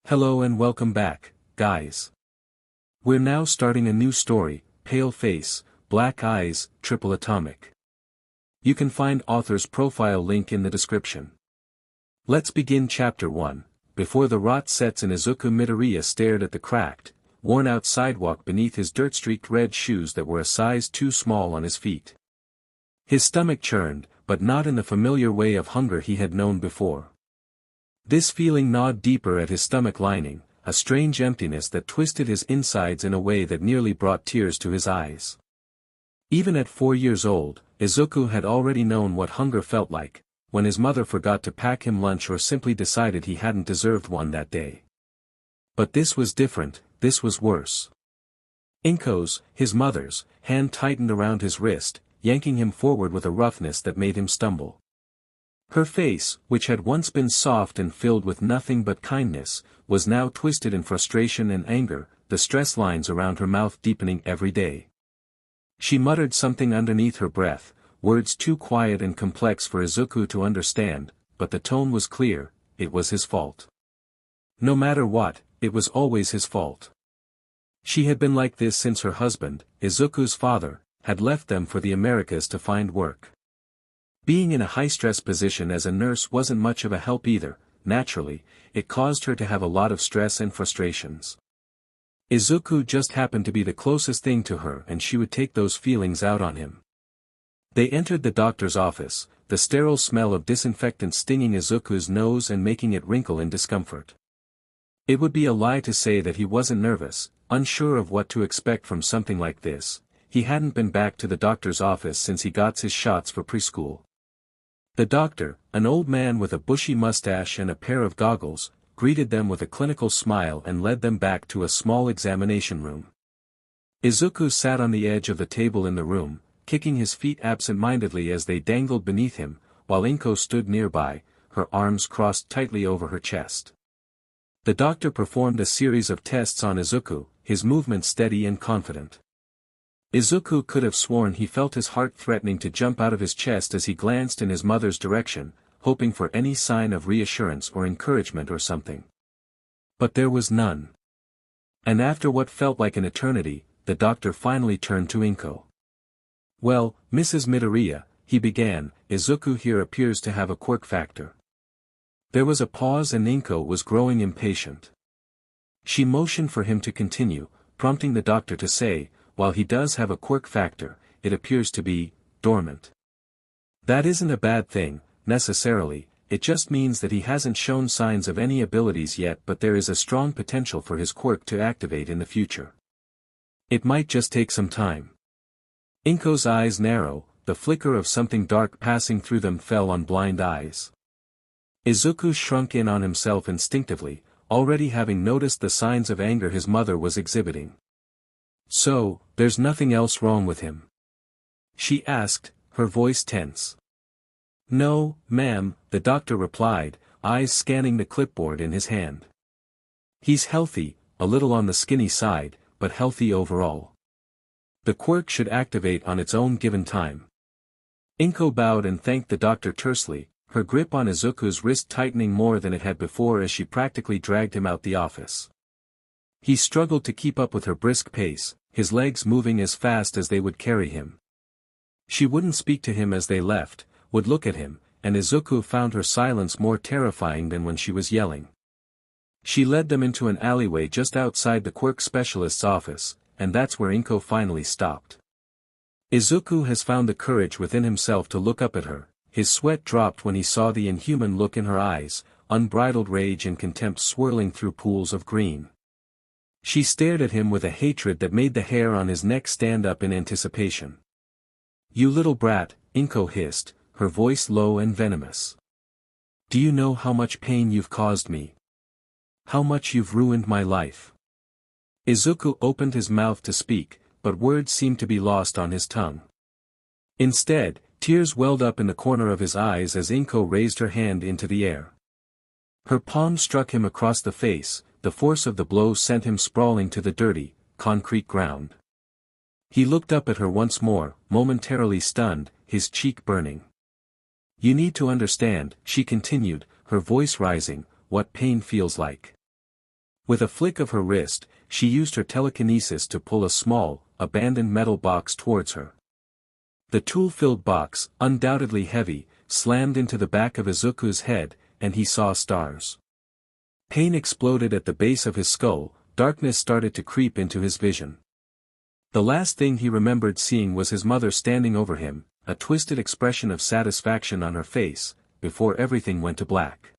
Hello and welcome back, guys. We're now starting a new story, Pale Face, Black Eyes, Tripleatomic. You can find author's profile link in the description. Let's begin Chapter 1. Before the rot sets in, Izuku Midoriya stared at the cracked, worn-out sidewalk beneath his dirt-streaked red shoes that were a size too small on his feet. His stomach churned, but not in the familiar way of hunger he had known before. This feeling gnawed deeper at his stomach lining, a strange emptiness that twisted his insides in a way that nearly brought tears to his eyes. Even at 4 years old, Izuku had already known what hunger felt like, when his mother forgot to pack him lunch or simply decided he hadn't deserved one that day. But this was different, this was worse. Inko's, his mother's, hand tightened around his wrist, yanking him forward with a roughness that made him stumble. Her face, which had once been soft and filled with nothing but kindness, was now twisted in frustration and anger, the stress lines around her mouth deepening every day. She muttered something underneath her breath, words too quiet and complex for Izuku to understand, but the tone was clear, it was his fault. No matter what, it was always his fault. She had been like this since her husband, Izuku's father, had left them for the Americas to find work. Being in a high-stress position as a nurse wasn't much of a help either. Naturally, it caused her to have a lot of stress and frustrations. Izuku just happened to be the closest thing to her, and she would take those feelings out on him. They entered the doctor's office, the sterile smell of disinfectant stinging Izuku's nose and making it wrinkle in discomfort. It would be a lie to say that he wasn't nervous, unsure of what to expect from something like this. He hadn't been back to the doctor's office since he got his shots for preschool. The doctor, an old man with a bushy mustache and a pair of goggles, greeted them with a clinical smile and led them back to a small examination room. Izuku sat on the edge of the table in the room, kicking his feet absent-mindedly as they dangled beneath him, while Inko stood nearby, her arms crossed tightly over her chest. The doctor performed a series of tests on Izuku, his movements steady and confident. Izuku could have sworn he felt his heart threatening to jump out of his chest as he glanced in his mother's direction, hoping for any sign of reassurance or encouragement or something. But there was none. And after what felt like an eternity, the doctor finally turned to Inko. "Well, Mrs. Midoriya," he began, "Izuku here appears to have a quirk factor." There was a pause and Inko was growing impatient. She motioned for him to continue, prompting the doctor to say, "While he does have a quirk factor, it appears to be dormant. That isn't a bad thing, necessarily, it just means that he hasn't shown signs of any abilities yet, but there is a strong potential for his quirk to activate in the future. It might just take some time." Inko's eyes narrow, the flicker of something dark passing through them fell on blind eyes. Izuku shrunk in on himself instinctively, already having noticed the signs of anger his mother was exhibiting. "So, there's nothing else wrong with him?" she asked, her voice tense. "No, ma'am," the doctor replied, eyes scanning the clipboard in his hand. "He's healthy, a little on the skinny side, but healthy overall. The quirk should activate on its own given time." Inko bowed and thanked the doctor tersely, her grip on Izuku's wrist tightening more than it had before as she practically dragged him out the office. He struggled to keep up with her brisk pace, his legs moving as fast as they would carry him. She wouldn't speak to him as they left, would look at him, and Izuku found her silence more terrifying than when she was yelling. She led them into an alleyway just outside the quirk specialist's office, and that's where Inko finally stopped. Izuku has found the courage within himself to look up at her. His sweat dropped when he saw the inhuman look in her eyes, unbridled rage and contempt swirling through pools of green. She stared at him with a hatred that made the hair on his neck stand up in anticipation. "You little brat," Inko hissed, her voice low and venomous. "Do you know how much pain you've caused me? How much you've ruined my life?" Izuku opened his mouth to speak, but words seemed to be lost on his tongue. Instead, tears welled up in the corner of his eyes as Inko raised her hand into the air. Her palm struck him across the face. The force of the blow sent him sprawling to the dirty, concrete ground. He looked up at her once more, momentarily stunned, his cheek burning. "You need to understand," she continued, her voice rising, "what pain feels like. With a flick of her wrist, she used her telekinesis to pull a small, abandoned metal box towards her. The tool-filled box, undoubtedly heavy, slammed into the back of Izuku's head, and he saw stars. Pain exploded at the base of his skull, darkness started to creep into his vision. The last thing he remembered seeing was his mother standing over him, a twisted expression of satisfaction on her face, before everything went to black.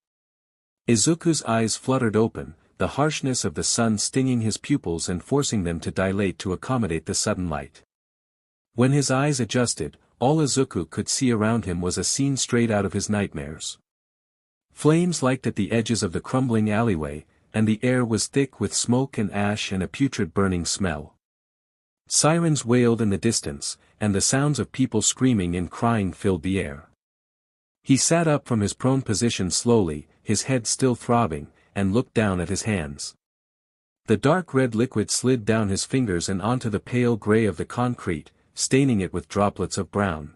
Izuku's eyes fluttered open, the harshness of the sun stinging his pupils and forcing them to dilate to accommodate the sudden light. When his eyes adjusted, all Izuku could see around him was a scene straight out of his nightmares. Flames licked at the edges of the crumbling alleyway, and the air was thick with smoke and ash and a putrid burning smell. Sirens wailed in the distance, and the sounds of people screaming and crying filled the air. He sat up from his prone position slowly, his head still throbbing, and looked down at his hands. The dark red liquid slid down his fingers and onto the pale gray of the concrete, staining it with droplets of brown.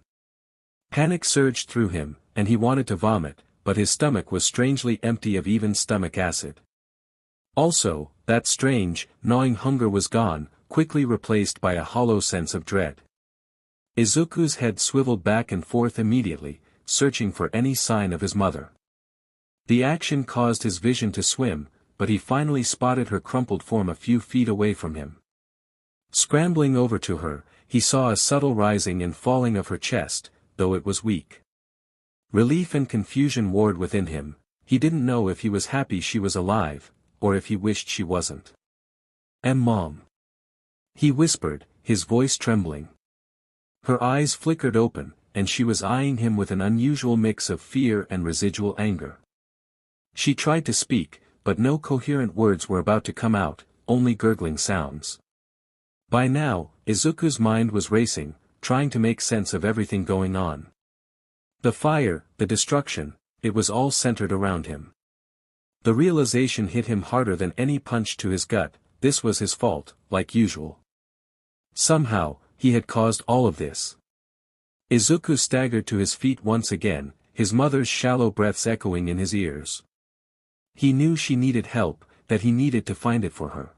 Panic surged through him, and he wanted to vomit, but his stomach was strangely empty of even stomach acid. Also, that strange, gnawing hunger was gone, quickly replaced by a hollow sense of dread. Izuku's head swiveled back and forth immediately, searching for any sign of his mother. The action caused his vision to swim, but he finally spotted her crumpled form a few feet away from him. Scrambling over to her, he saw a subtle rising and falling of her chest, though it was weak. Relief and confusion warred within him. He didn't know if he was happy she was alive, or if he wished she wasn't. Mom," he whispered, his voice trembling. Her eyes flickered open, and she was eyeing him with an unusual mix of fear and residual anger. She tried to speak, but no coherent words were about to come out, only gurgling sounds. By now, Izuku's mind was racing, trying to make sense of everything going on. The fire, the destruction, it was all centered around him. The realization hit him harder than any punch to his gut. This was his fault, like usual. Somehow, he had caused all of this. Izuku staggered to his feet once again, his mother's shallow breaths echoing in his ears. He knew she needed help, that he needed to find it for her.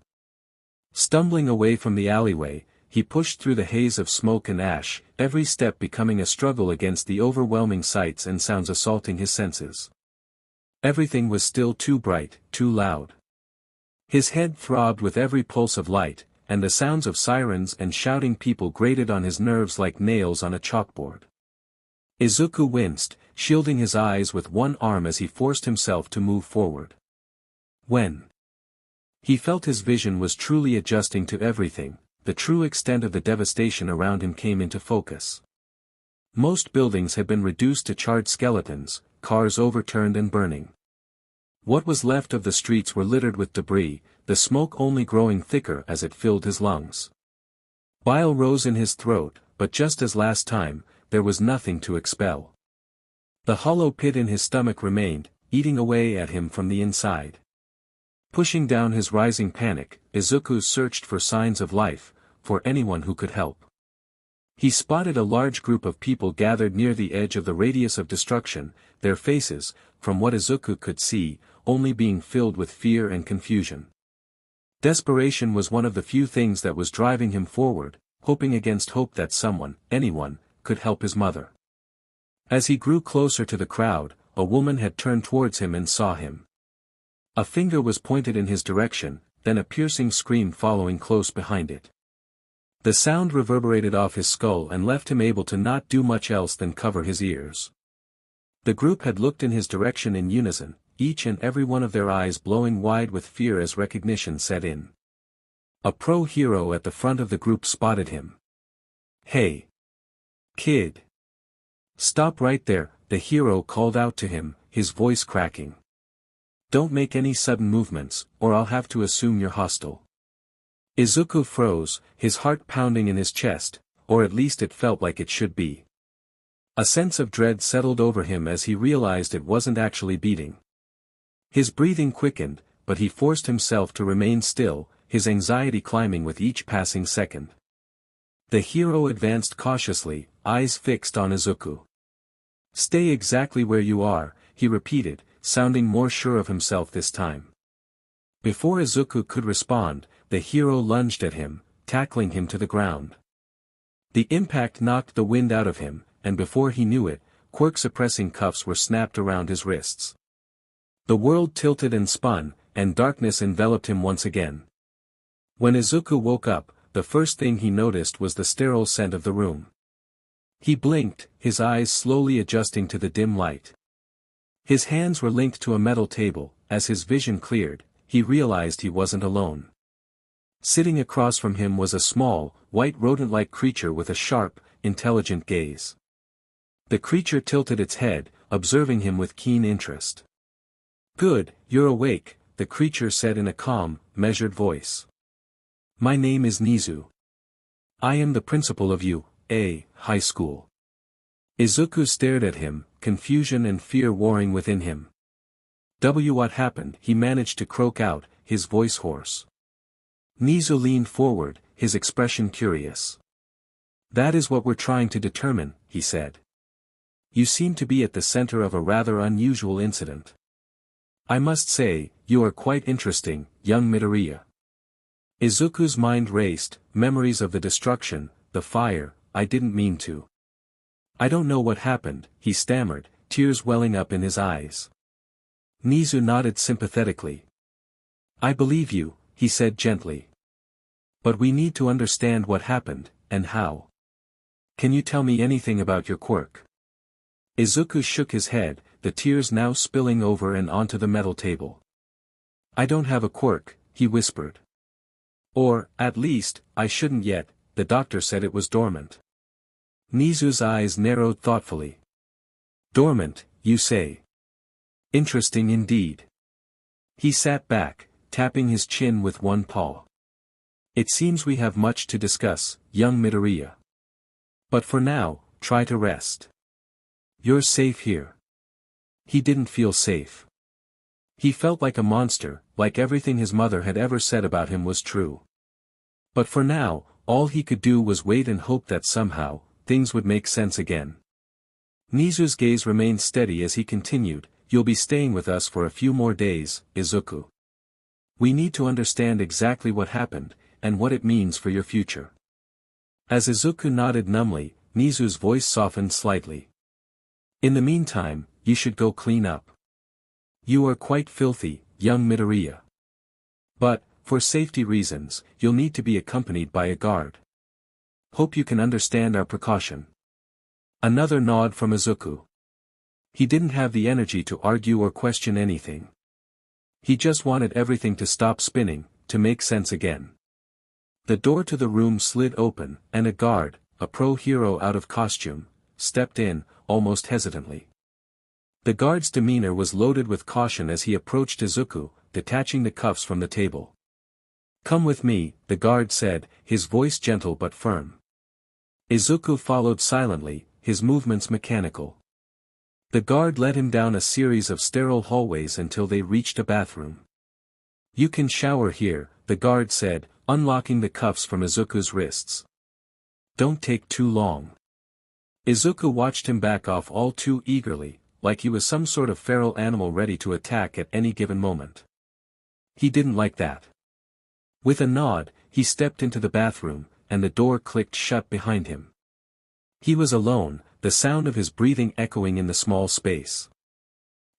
Stumbling away from the alleyway, he pushed through the haze of smoke and ash, every step becoming a struggle against the overwhelming sights and sounds assaulting his senses. Everything was still too bright, too loud. His head throbbed with every pulse of light, and the sounds of sirens and shouting people grated on his nerves like nails on a chalkboard. Izuku winced, shielding his eyes with one arm as he forced himself to move forward. When he felt his vision was truly adjusting to everything, the true extent of the devastation around him came into focus. Most buildings had been reduced to charred skeletons, cars overturned and burning. What was left of the streets were littered with debris, the smoke only growing thicker as it filled his lungs. Bile rose in his throat, but just as last time, there was nothing to expel. The hollow pit in his stomach remained, eating away at him from the inside. Pushing down his rising panic, Izuku searched for signs of life, for anyone who could help. He spotted a large group of people gathered near the edge of the radius of destruction, their faces, from what Izuku could see, only being filled with fear and confusion. Desperation was one of the few things that was driving him forward, hoping against hope that someone, anyone, could help his mother. As he grew closer to the crowd, a woman had turned towards him and saw him. A finger was pointed in his direction, then a piercing scream following close behind it. The sound reverberated off his skull and left him able to not do much else than cover his ears. The group had looked in his direction in unison, each and every one of their eyes blowing wide with fear as recognition set in. A pro-hero at the front of the group spotted him. "Hey! Kid! Stop right there," the hero called out to him, his voice cracking. "Don't make any sudden movements, or I'll have to assume you're hostile." Izuku froze, his heart pounding in his chest, or at least it felt like it should be. A sense of dread settled over him as he realized it wasn't actually beating. His breathing quickened, but he forced himself to remain still, his anxiety climbing with each passing second. The hero advanced cautiously, eyes fixed on Izuku. "Stay exactly where you are," he repeated, sounding more sure of himself this time. Before Izuku could respond, the hero lunged at him, tackling him to the ground. The impact knocked the wind out of him, and before he knew it, Quirk-suppressing cuffs were snapped around his wrists. The world tilted and spun, and darkness enveloped him once again. When Izuku woke up, the first thing he noticed was the sterile scent of the room. He blinked, his eyes slowly adjusting to the dim light. His hands were linked to a metal table. As his vision cleared, he realized he wasn't alone. Sitting across from him was a small, white rodent-like creature with a sharp, intelligent gaze. The creature tilted its head, observing him with keen interest. "Good, you're awake," the creature said in a calm, measured voice. "My name is Nizu. I am the principal of UA High School." Izuku stared at him, confusion and fear warring within him. What happened?" he managed to croak out, his voice hoarse. Nizu leaned forward, his expression curious. "That is what we're trying to determine," he said. "You seem to be at the center of a rather unusual incident. I must say, you are quite interesting, young Midoriya." Izuku's mind raced, memories of the destruction, the fire. "I didn't mean to. I don't know what happened," he stammered, tears welling up in his eyes. Nizu nodded sympathetically. "I believe you," he said gently. "But we need to understand what happened, and how. Can you tell me anything about your quirk?" Izuku shook his head, the tears now spilling over and onto the metal table. "I don't have a quirk," he whispered. "Or, at least, I shouldn't yet, the doctor said it was dormant." Nizu's eyes narrowed thoughtfully. "Dormant, you say? Interesting indeed." He sat back, tapping his chin with one paw. "It seems we have much to discuss, young Midoriya. But for now, try to rest. You're safe here." He didn't feel safe. He felt like a monster, like everything his mother had ever said about him was true. But for now, all he could do was wait and hope that somehow, things would make sense again. Nizu's gaze remained steady as he continued, "You'll be staying with us for a few more days, Izuku. We need to understand exactly what happened, and what it means for your future." As Izuku nodded numbly, Nizu's voice softened slightly. "In the meantime, you should go clean up. You are quite filthy, young Midoriya. But, for safety reasons, you'll need to be accompanied by a guard. Hope you can understand our precaution." Another nod from Izuku. He didn't have the energy to argue or question anything. He just wanted everything to stop spinning, to make sense again. The door to the room slid open, and a guard, a pro-hero out of costume, stepped in, almost hesitantly. The guard's demeanor was loaded with caution as he approached Izuku, detaching the cuffs from the table. "Come with me," the guard said, his voice gentle but firm. Izuku followed silently, his movements mechanical. The guard led him down a series of sterile hallways until they reached a bathroom. "You can shower here," the guard said, unlocking the cuffs from Izuku's wrists. "Don't take too long." Izuku watched him back off all too eagerly, like he was some sort of feral animal ready to attack at any given moment. He didn't like that. With a nod, he stepped into the bathroom, and the door clicked shut behind him. He was alone, the sound of his breathing echoing in the small space.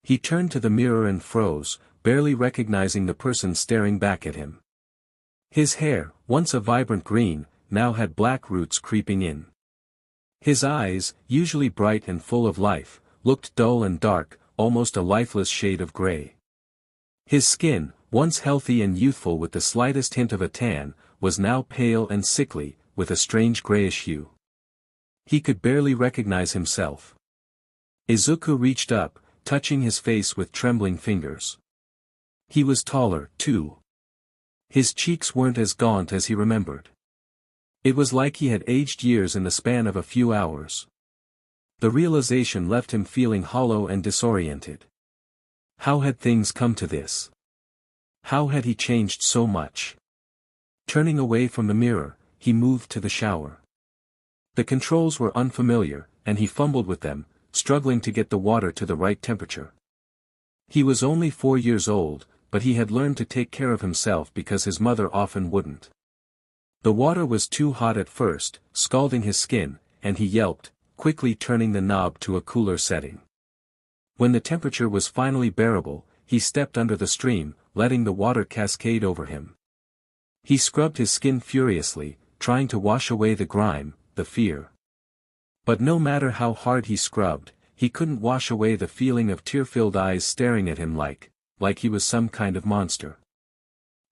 He turned to the mirror and froze, barely recognizing the person staring back at him. His hair, once a vibrant green, now had black roots creeping in. His eyes, usually bright and full of life, looked dull and dark, almost a lifeless shade of gray. His skin, once healthy and youthful with the slightest hint of a tan, was now pale and sickly, with a strange grayish hue. He could barely recognize himself. Izuku reached up, touching his face with trembling fingers. He was taller, too. His cheeks weren't as gaunt as he remembered. It was like he had aged years in the span of a few hours. The realization left him feeling hollow and disoriented. How had things come to this? How had he changed so much? Turning away from the mirror, he moved to the shower. The controls were unfamiliar, and he fumbled with them, struggling to get the water to the right temperature. He was only 4 years old, but he had learned to take care of himself because his mother often wouldn't. The water was too hot at first, scalding his skin, and he yelped, quickly turning the knob to a cooler setting. When the temperature was finally bearable, he stepped under the stream, letting the water cascade over him. He scrubbed his skin furiously, trying to wash away the grime, the fear. But no matter how hard he scrubbed, he couldn't wash away the feeling of tear-filled eyes staring at him like he was some kind of monster.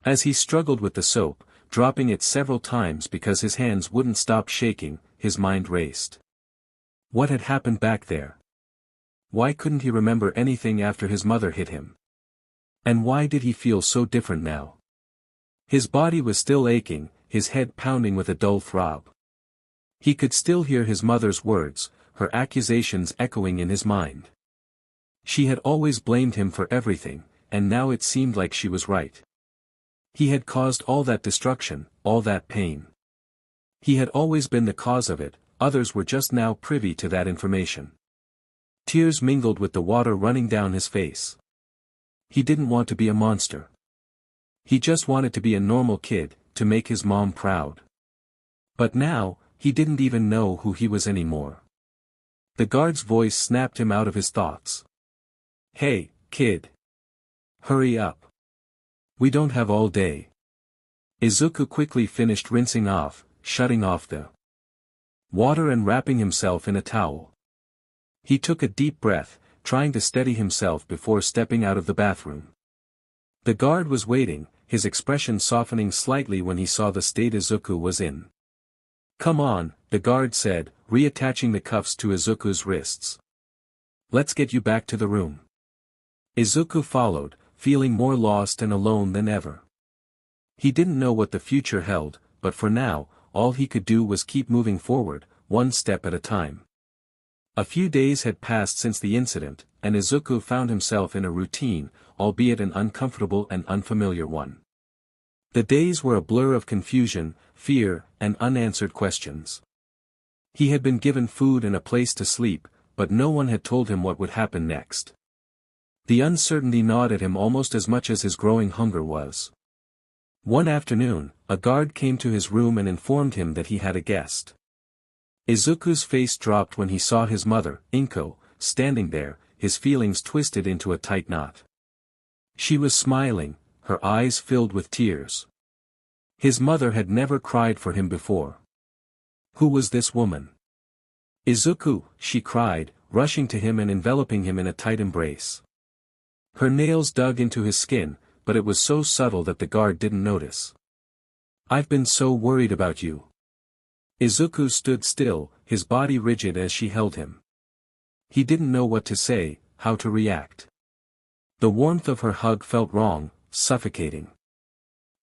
As he struggled with the soap, dropping it several times because his hands wouldn't stop shaking, his mind raced. What had happened back there? Why couldn't he remember anything after his mother hit him? And why did he feel so different now? His body was still aching, his head pounding with a dull throb. He could still hear his mother's words, her accusations echoing in his mind. She had always blamed him for everything, and now it seemed like she was right. He had caused all that destruction, all that pain. He had always been the cause of it, others were just now privy to that information. Tears mingled with the water running down his face. He didn't want to be a monster. He just wanted to be a normal kid, to make his mom proud. But now, he didn't even know who he was anymore. The guard's voice snapped him out of his thoughts. "Hey, kid. Hurry up. We don't have all day." Izuku quickly finished rinsing off, shutting off the water and wrapping himself in a towel. He took a deep breath, trying to steady himself before stepping out of the bathroom. The guard was waiting, his expression softening slightly when he saw the state Izuku was in. "Come on," the guard said, reattaching the cuffs to Izuku's wrists. "Let's get you back to the room." Izuku followed, feeling more lost and alone than ever. He didn't know what the future held, but for now, all he could do was keep moving forward, one step at a time. A few days had passed since the incident, and Izuku found himself in a routine, albeit an uncomfortable and unfamiliar one. The days were a blur of confusion, fear, and unanswered questions. He had been given food and a place to sleep, but no one had told him what would happen next. The uncertainty gnawed at him almost as much as his growing hunger was. One afternoon, a guard came to his room and informed him that he had a guest. Izuku's face dropped when he saw his mother, Inko, standing there, his feelings twisted into a tight knot. She was smiling, her eyes filled with tears. His mother had never cried for him before. Who was this woman? "Izuku," she cried, rushing to him and enveloping him in a tight embrace. Her nails dug into his skin, but it was so subtle that the guard didn't notice. "I've been so worried about you." Izuku stood still, his body rigid as she held him. He didn't know what to say, how to react. The warmth of her hug felt wrong, suffocating.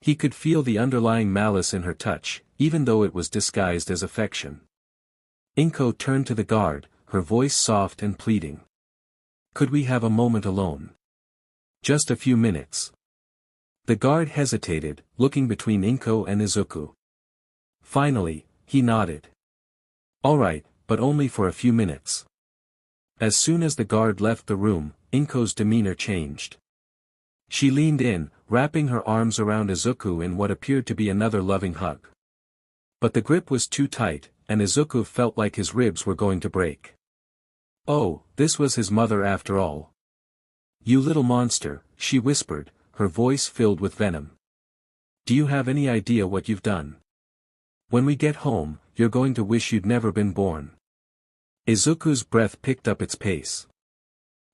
He could feel the underlying malice in her touch, even though it was disguised as affection. Inko turned to the guard, her voice soft and pleading. "Could we have a moment alone? Just a few minutes." The guard hesitated, looking between Inko and Izuku. Finally, he nodded. "All right, but only for a few minutes." As soon as the guard left the room, Inko's demeanor changed. She leaned in, wrapping her arms around Izuku in what appeared to be another loving hug. But the grip was too tight, and Izuku felt like his ribs were going to break. Oh, this was his mother after all. "You little monster," she whispered, her voice filled with venom. "Do you have any idea what you've done? When we get home, you're going to wish you'd never been born." Izuku's breath picked up its pace.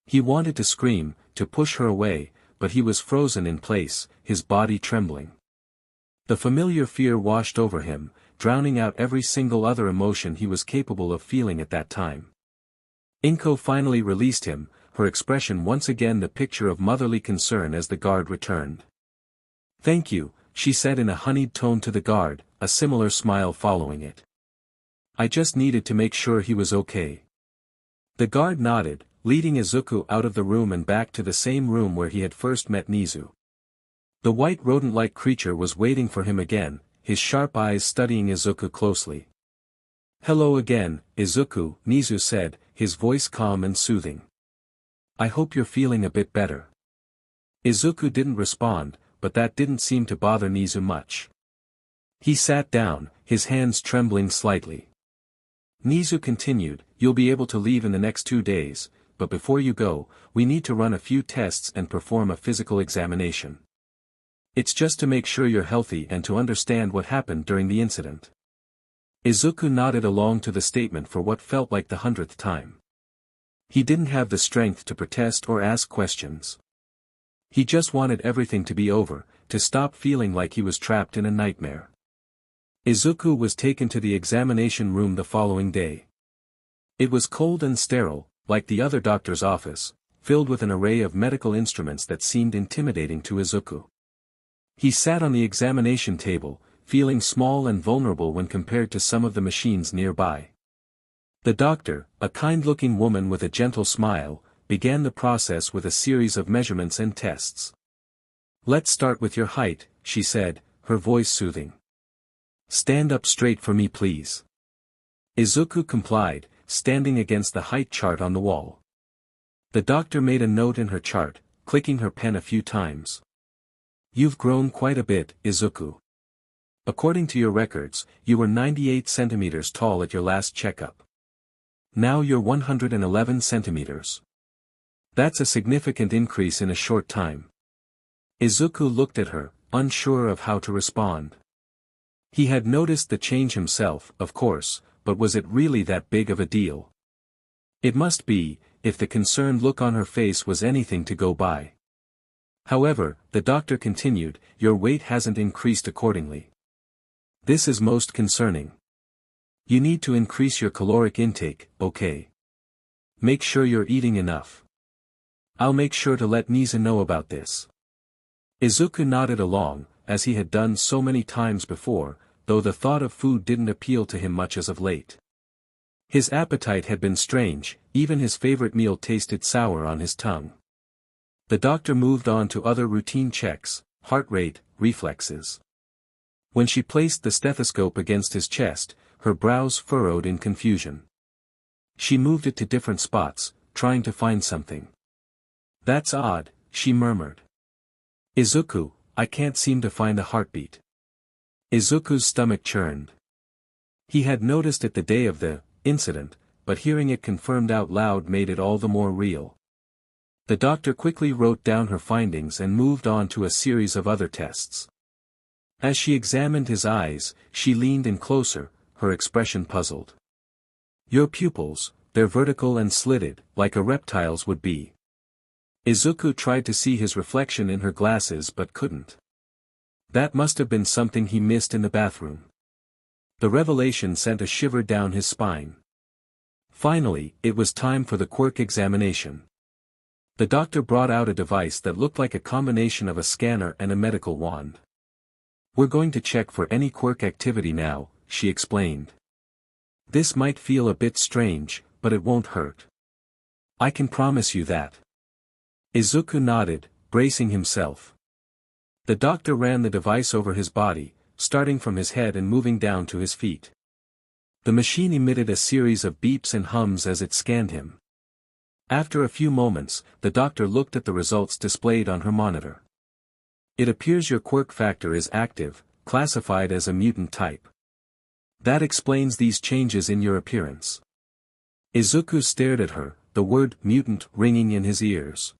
He wanted to scream, to push her away, but he was frozen in place, his body trembling. The familiar fear washed over him, drowning out every single other emotion he was capable of feeling at that time. Inko finally released him, her expression once again the picture of motherly concern as the guard returned. "Thank you," she said in a honeyed tone to the guard, a similar smile following it. "I just needed to make sure he was okay." The guard nodded, leading Izuku out of the room and back to the same room where he had first met Nizu. The white rodent-like creature was waiting for him again, his sharp eyes studying Izuku closely. "Hello again, Izuku," Nizu said, his voice calm and soothing. "I hope you're feeling a bit better." Izuku didn't respond, but that didn't seem to bother Nizu much. He sat down, his hands trembling slightly. Nizu continued, "You'll be able to leave in the next 2 days, but before you go, we need to run a few tests and perform a physical examination. It's just to make sure you're healthy and to understand what happened during the incident." Izuku nodded along to the statement for what felt like the 100th time. He didn't have the strength to protest or ask questions. He just wanted everything to be over, to stop feeling like he was trapped in a nightmare. Izuku was taken to the examination room the following day. It was cold and sterile, like the other doctor's office, filled with an array of medical instruments that seemed intimidating to Izuku. He sat on the examination table, feeling small and vulnerable when compared to some of the machines nearby. The doctor, a kind-looking woman with a gentle smile, began the process with a series of measurements and tests. "Let's start with your height," she said, her voice soothing. "Stand up straight for me please." Izuku complied, standing against the height chart on the wall. The doctor made a note in her chart, clicking her pen a few times. "You've grown quite a bit, Izuku. According to your records, you were 98 centimeters tall at your last checkup. Now you're 111 centimeters. That's a significant increase in a short time." Izuku looked at her, unsure of how to respond. He had noticed the change himself, of course, but was it really that big of a deal? It must be, if the concerned look on her face was anything to go by. However, the doctor continued, "Your weight hasn't increased accordingly. This is most concerning. You need to increase your caloric intake, okay? Make sure you're eating enough. I'll make sure to let Nizu know about this." Izuku nodded along, as he had done so many times before, though the thought of food didn't appeal to him much as of late. His appetite had been strange, even his favorite meal tasted sour on his tongue. The doctor moved on to other routine checks, heart rate, reflexes. When she placed the stethoscope against his chest, her brows furrowed in confusion. She moved it to different spots, trying to find something. "That's odd," she murmured. "Izuku, I can't seem to find a heartbeat." Izuku's stomach churned. He had noticed it the day of the incident, but hearing it confirmed out loud made it all the more real. The doctor quickly wrote down her findings and moved on to a series of other tests. As she examined his eyes, she leaned in closer, her expression puzzled. "Your pupils, they're vertical and slitted, like a reptile's would be." Izuku tried to see his reflection in her glasses but couldn't. That must have been something he missed in the bathroom. The revelation sent a shiver down his spine. Finally, it was time for the Quirk examination. The doctor brought out a device that looked like a combination of a scanner and a medical wand. "We're going to check for any Quirk activity now," she explained. "This might feel a bit strange, but it won't hurt. I can promise you that." Izuku nodded, bracing himself. The doctor ran the device over his body, starting from his head and moving down to his feet. The machine emitted a series of beeps and hums as it scanned him. After a few moments, the doctor looked at the results displayed on her monitor. "It appears your quirk factor is active, classified as a mutant type. That explains these changes in your appearance." Izuku stared at her, the word mutant ringing in his ears.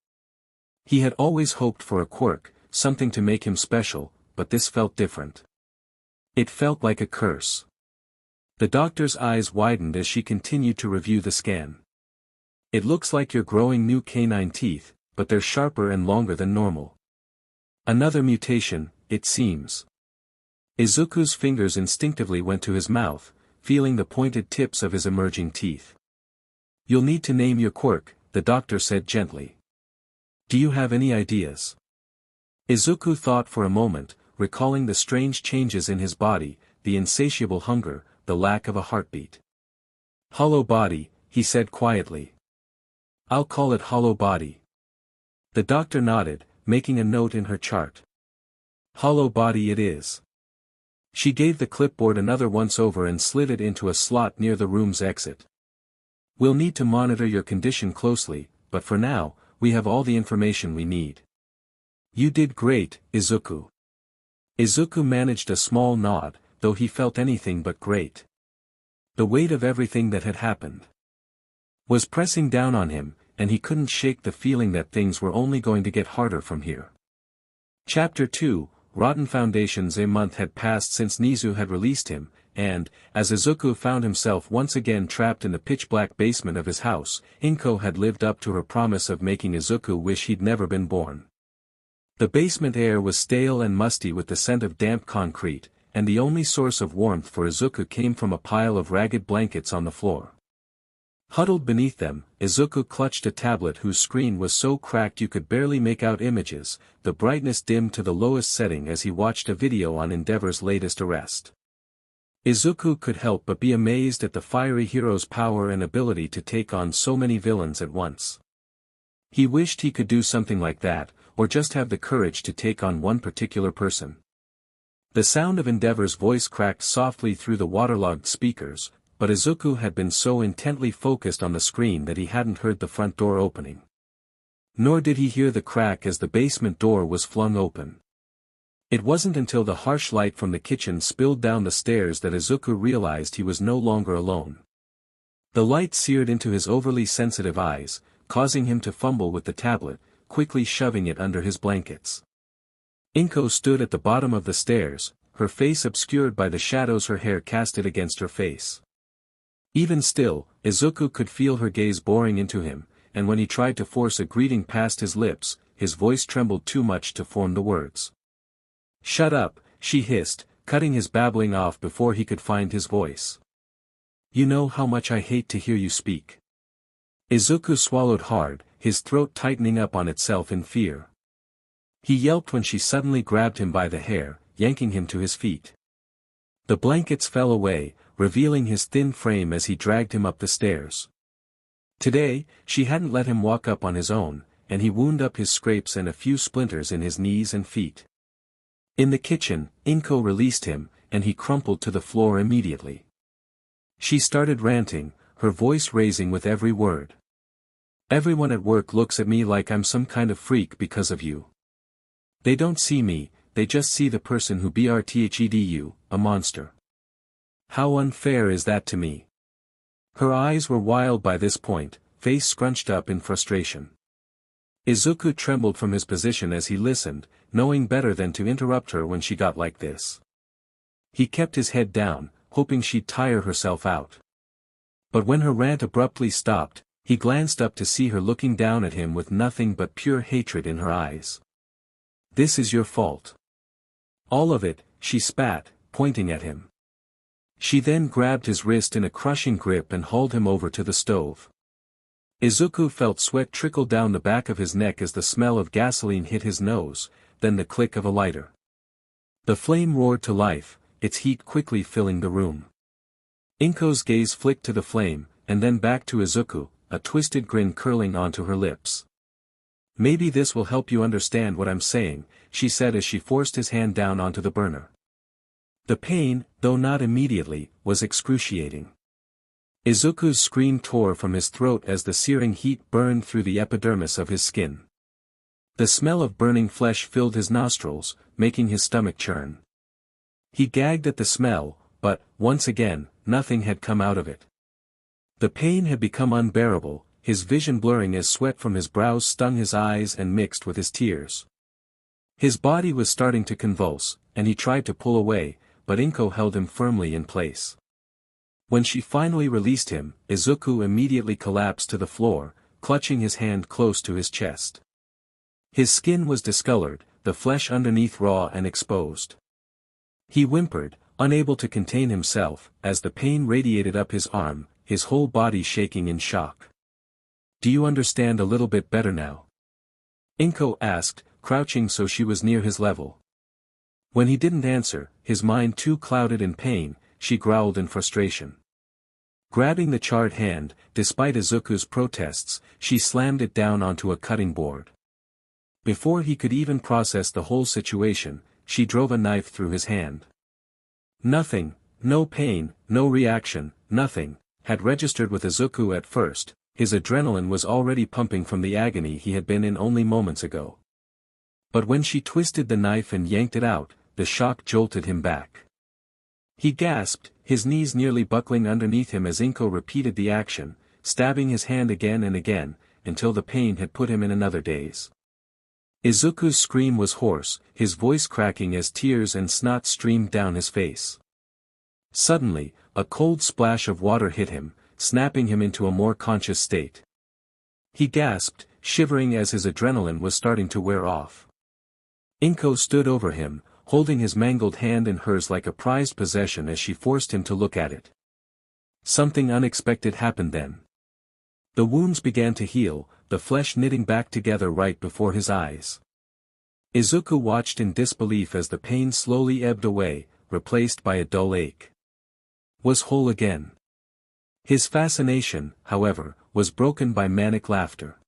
He had always hoped for a quirk, something to make him special, but this felt different. It felt like a curse. The doctor's eyes widened as she continued to review the scan. "It looks like you're growing new canine teeth, but they're sharper and longer than normal. Another mutation, it seems." Izuku's fingers instinctively went to his mouth, feeling the pointed tips of his emerging teeth. "You'll need to name your quirk," the doctor said gently. "Do you have any ideas?" Izuku thought for a moment, recalling the strange changes in his body, the insatiable hunger, the lack of a heartbeat. "Hollow body," he said quietly. "I'll call it hollow body." The doctor nodded, making a note in her chart. "Hollow body it is." She gave the clipboard another once-over and slid it into a slot near the room's exit. "We'll need to monitor your condition closely, but for now, we have all the information we need." You did great, Izuku. Izuku managed a small nod, though he felt anything but great. The weight of everything that had happened was pressing down on him, and he couldn't shake the feeling that things were only going to get harder from here. Chapter 2, Rotten Foundations. A month had passed since Nizu had released him, and, as Izuku found himself once again trapped in the pitch-black basement of his house, Inko had lived up to her promise of making Izuku wish he'd never been born. The basement air was stale and musty with the scent of damp concrete, and the only source of warmth for Izuku came from a pile of ragged blankets on the floor. Huddled beneath them, Izuku clutched a tablet whose screen was so cracked you could barely make out images, the brightness dimmed to the lowest setting as he watched a video on Endeavor's latest arrest. Izuku could help but be amazed at the fiery hero's power and ability to take on so many villains at once. He wished he could do something like that, or just have the courage to take on one particular person. The sound of Endeavor's voice cracked softly through the waterlogged speakers, but Izuku had been so intently focused on the screen that he hadn't heard the front door opening. Nor did he hear the crack as the basement door was flung open. It wasn't until the harsh light from the kitchen spilled down the stairs that Izuku realized he was no longer alone. The light seared into his overly sensitive eyes, causing him to fumble with the tablet, quickly shoving it under his blankets. Inko stood at the bottom of the stairs, her face obscured by the shadows her hair casted against her face. Even still, Izuku could feel her gaze boring into him, and when he tried to force a greeting past his lips, his voice trembled too much to form the words. "Shut up," she hissed, cutting his babbling off before he could find his voice. "You know how much I hate to hear you speak." Izuku swallowed hard, his throat tightening up on itself in fear. He yelped when she suddenly grabbed him by the hair, yanking him to his feet. The blankets fell away, revealing his thin frame as he dragged him up the stairs. Today, she hadn't let him walk up on his own, and he wound up his scrapes and a few splinters in his knees and feet. In the kitchen, Inko released him, and he crumpled to the floor immediately. She started ranting, her voice raising with every word. "Everyone at work looks at me like I'm some kind of freak because of you. They don't see me, they just see the person who brthedu, a monster. How unfair is that to me?" Her eyes were wild by this point, face scrunched up in frustration. Izuku trembled from his position as he listened, knowing better than to interrupt her when she got like this. He kept his head down, hoping she'd tire herself out. But when her rant abruptly stopped, he glanced up to see her looking down at him with nothing but pure hatred in her eyes. "This is your fault. All of it," she spat, pointing at him. She then grabbed his wrist in a crushing grip and hauled him over to the stove. Izuku felt sweat trickle down the back of his neck as the smell of gasoline hit his nose, then the click of a lighter. The flame roared to life, its heat quickly filling the room. Inko's gaze flicked to the flame, and then back to Izuku, a twisted grin curling onto her lips. "Maybe this will help you understand what I'm saying," she said as she forced his hand down onto the burner. The pain, though not immediately, was excruciating. Izuku's scream tore from his throat as the searing heat burned through the epidermis of his skin. The smell of burning flesh filled his nostrils, making his stomach churn. He gagged at the smell, but, once again, nothing had come out of it. The pain had become unbearable, his vision blurring as sweat from his brows stung his eyes and mixed with his tears. His body was starting to convulse, and he tried to pull away, but Inko held him firmly in place. When she finally released him, Izuku immediately collapsed to the floor, clutching his hand close to his chest. His skin was discolored, the flesh underneath raw and exposed. He whimpered, unable to contain himself, as the pain radiated up his arm, his whole body shaking in shock. "Do you understand a little bit better now?" Inko asked, crouching so she was near his level. When he didn't answer, his mind too clouded in pain, she growled in frustration. Grabbing the charred hand, despite Izuku's protests, she slammed it down onto a cutting board. Before he could even process the whole situation, she drove a knife through his hand. Nothing, no pain, no reaction, nothing, had registered with Izuku at first. His adrenaline was already pumping from the agony he had been in only moments ago. But when she twisted the knife and yanked it out, the shock jolted him back. He gasped, his knees nearly buckling underneath him as Inko repeated the action, stabbing his hand again and again, until the pain had put him in another daze. Izuku's scream was hoarse, his voice cracking as tears and snot streamed down his face. Suddenly, a cold splash of water hit him, snapping him into a more conscious state. He gasped, shivering as his adrenaline was starting to wear off. Inko stood over him, holding his mangled hand in hers like a prized possession as she forced him to look at it. Something unexpected happened then. The wounds began to heal, the flesh knitting back together right before his eyes. Izuku watched in disbelief as the pain slowly ebbed away, replaced by a dull ache. Was whole again. His fascination, however, was broken by manic laughter.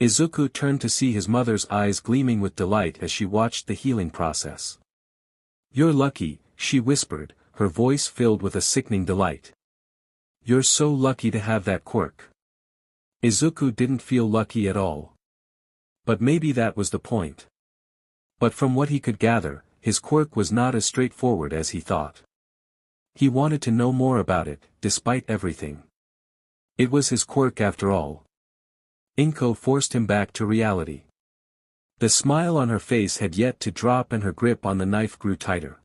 Izuku turned to see his mother's eyes gleaming with delight as she watched the healing process. "You're lucky," she whispered, her voice filled with a sickening delight. "You're so lucky to have that quirk." Izuku didn't feel lucky at all. But maybe that was the point. But from what he could gather, his quirk was not as straightforward as he thought. He wanted to know more about it, despite everything. It was his quirk after all. Inko forced him back to reality. The smile on her face had yet to drop and her grip on the knife grew tighter.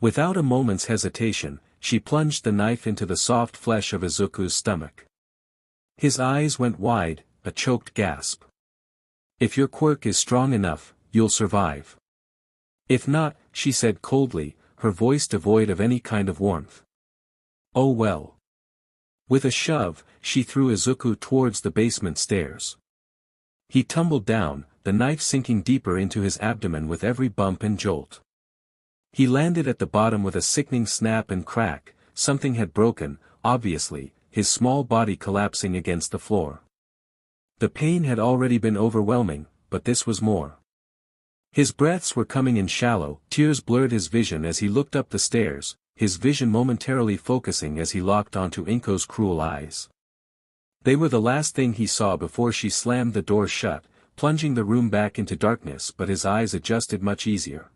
Without a moment's hesitation, she plunged the knife into the soft flesh of Izuku's stomach. His eyes went wide, a choked gasp. "If your quirk is strong enough, you'll survive. If not," she said coldly, her voice devoid of any kind of warmth. "Oh well." With a shove, she threw Izuku towards the basement stairs. He tumbled down, the knife sinking deeper into his abdomen with every bump and jolt. He landed at the bottom with a sickening snap and crack, something had broken, obviously, his small body collapsing against the floor. The pain had already been overwhelming, but this was more. His breaths were coming in shallow, tears blurred his vision as he looked up the stairs, his vision momentarily focusing as he locked onto Inko's cruel eyes. They were the last thing he saw before she slammed the door shut, plunging the room back into darkness, but his eyes adjusted much easier.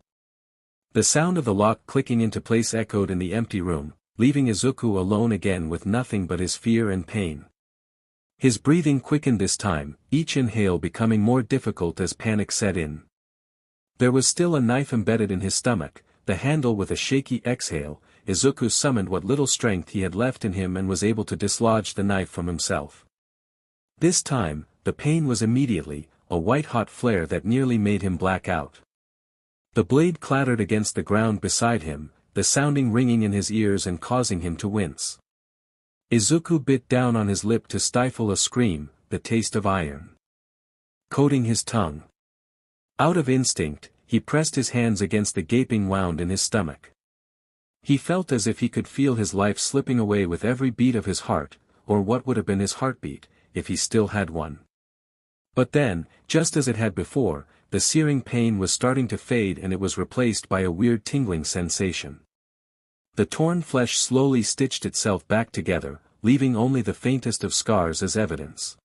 The sound of the lock clicking into place echoed in the empty room, leaving Izuku alone again with nothing but his fear and pain. His breathing quickened this time, each inhale becoming more difficult as panic set in. There was still a knife embedded in his stomach, the handle with a shaky exhale. Izuku summoned what little strength he had left in him and was able to dislodge the knife from himself. This time, the pain was immediately, a white-hot flare that nearly made him black out. The blade clattered against the ground beside him, the sounding ringing in his ears and causing him to wince. Izuku bit down on his lip to stifle a scream, the taste of iron coating his tongue. Out of instinct, he pressed his hands against the gaping wound in his stomach. He felt as if he could feel his life slipping away with every beat of his heart, or what would have been his heartbeat, if he still had one. But then, just as it had before, the searing pain was starting to fade and it was replaced by a weird tingling sensation. The torn flesh slowly stitched itself back together, leaving only the faintest of scars as evidence.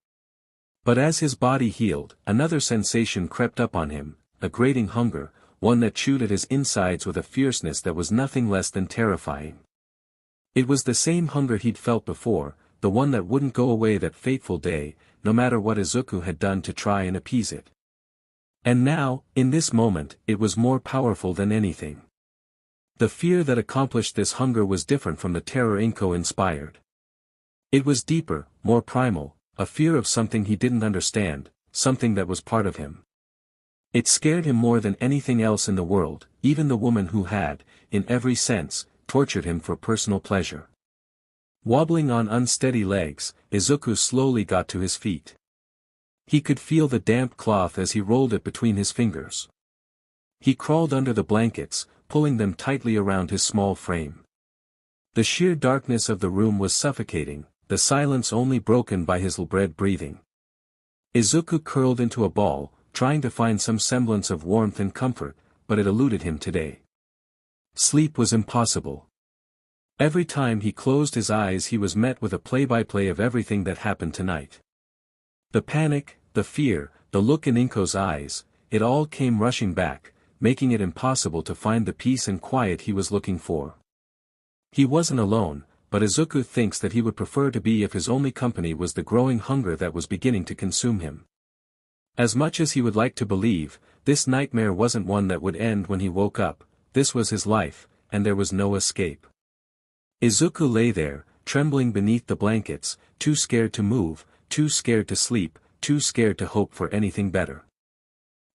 But as his body healed, another sensation crept up on him, a grating hunger, one that chewed at his insides with a fierceness that was nothing less than terrifying. It was the same hunger he'd felt before, the one that wouldn't go away that fateful day, no matter what Izuku had done to try and appease it. And now, in this moment, it was more powerful than anything. The fear that accomplished this hunger was different from the terror Inko inspired. It was deeper, more primal, a fear of something he didn't understand, something that was part of him. It scared him more than anything else in the world, even the woman who had, in every sense, tortured him for personal pleasure. Wobbling on unsteady legs, Izuku slowly got to his feet. He could feel the damp cloth as he rolled it between his fingers. He crawled under the blankets, pulling them tightly around his small frame. The sheer darkness of the room was suffocating, the silence only broken by his laboured breathing. Izuku curled into a ball, trying to find some semblance of warmth and comfort, but it eluded him today. Sleep was impossible. Every time he closed his eyes he was met with a play-by-play of everything that happened tonight. The panic, the fear, the look in Inko's eyes, it all came rushing back, making it impossible to find the peace and quiet he was looking for. He wasn't alone, but Izuku thinks that he would prefer to be if his only company was the growing hunger that was beginning to consume him. As much as he would like to believe, this nightmare wasn't one that would end when he woke up, this was his life, and there was no escape. Izuku lay there, trembling beneath the blankets, too scared to move, too scared to sleep, too scared to hope for anything better.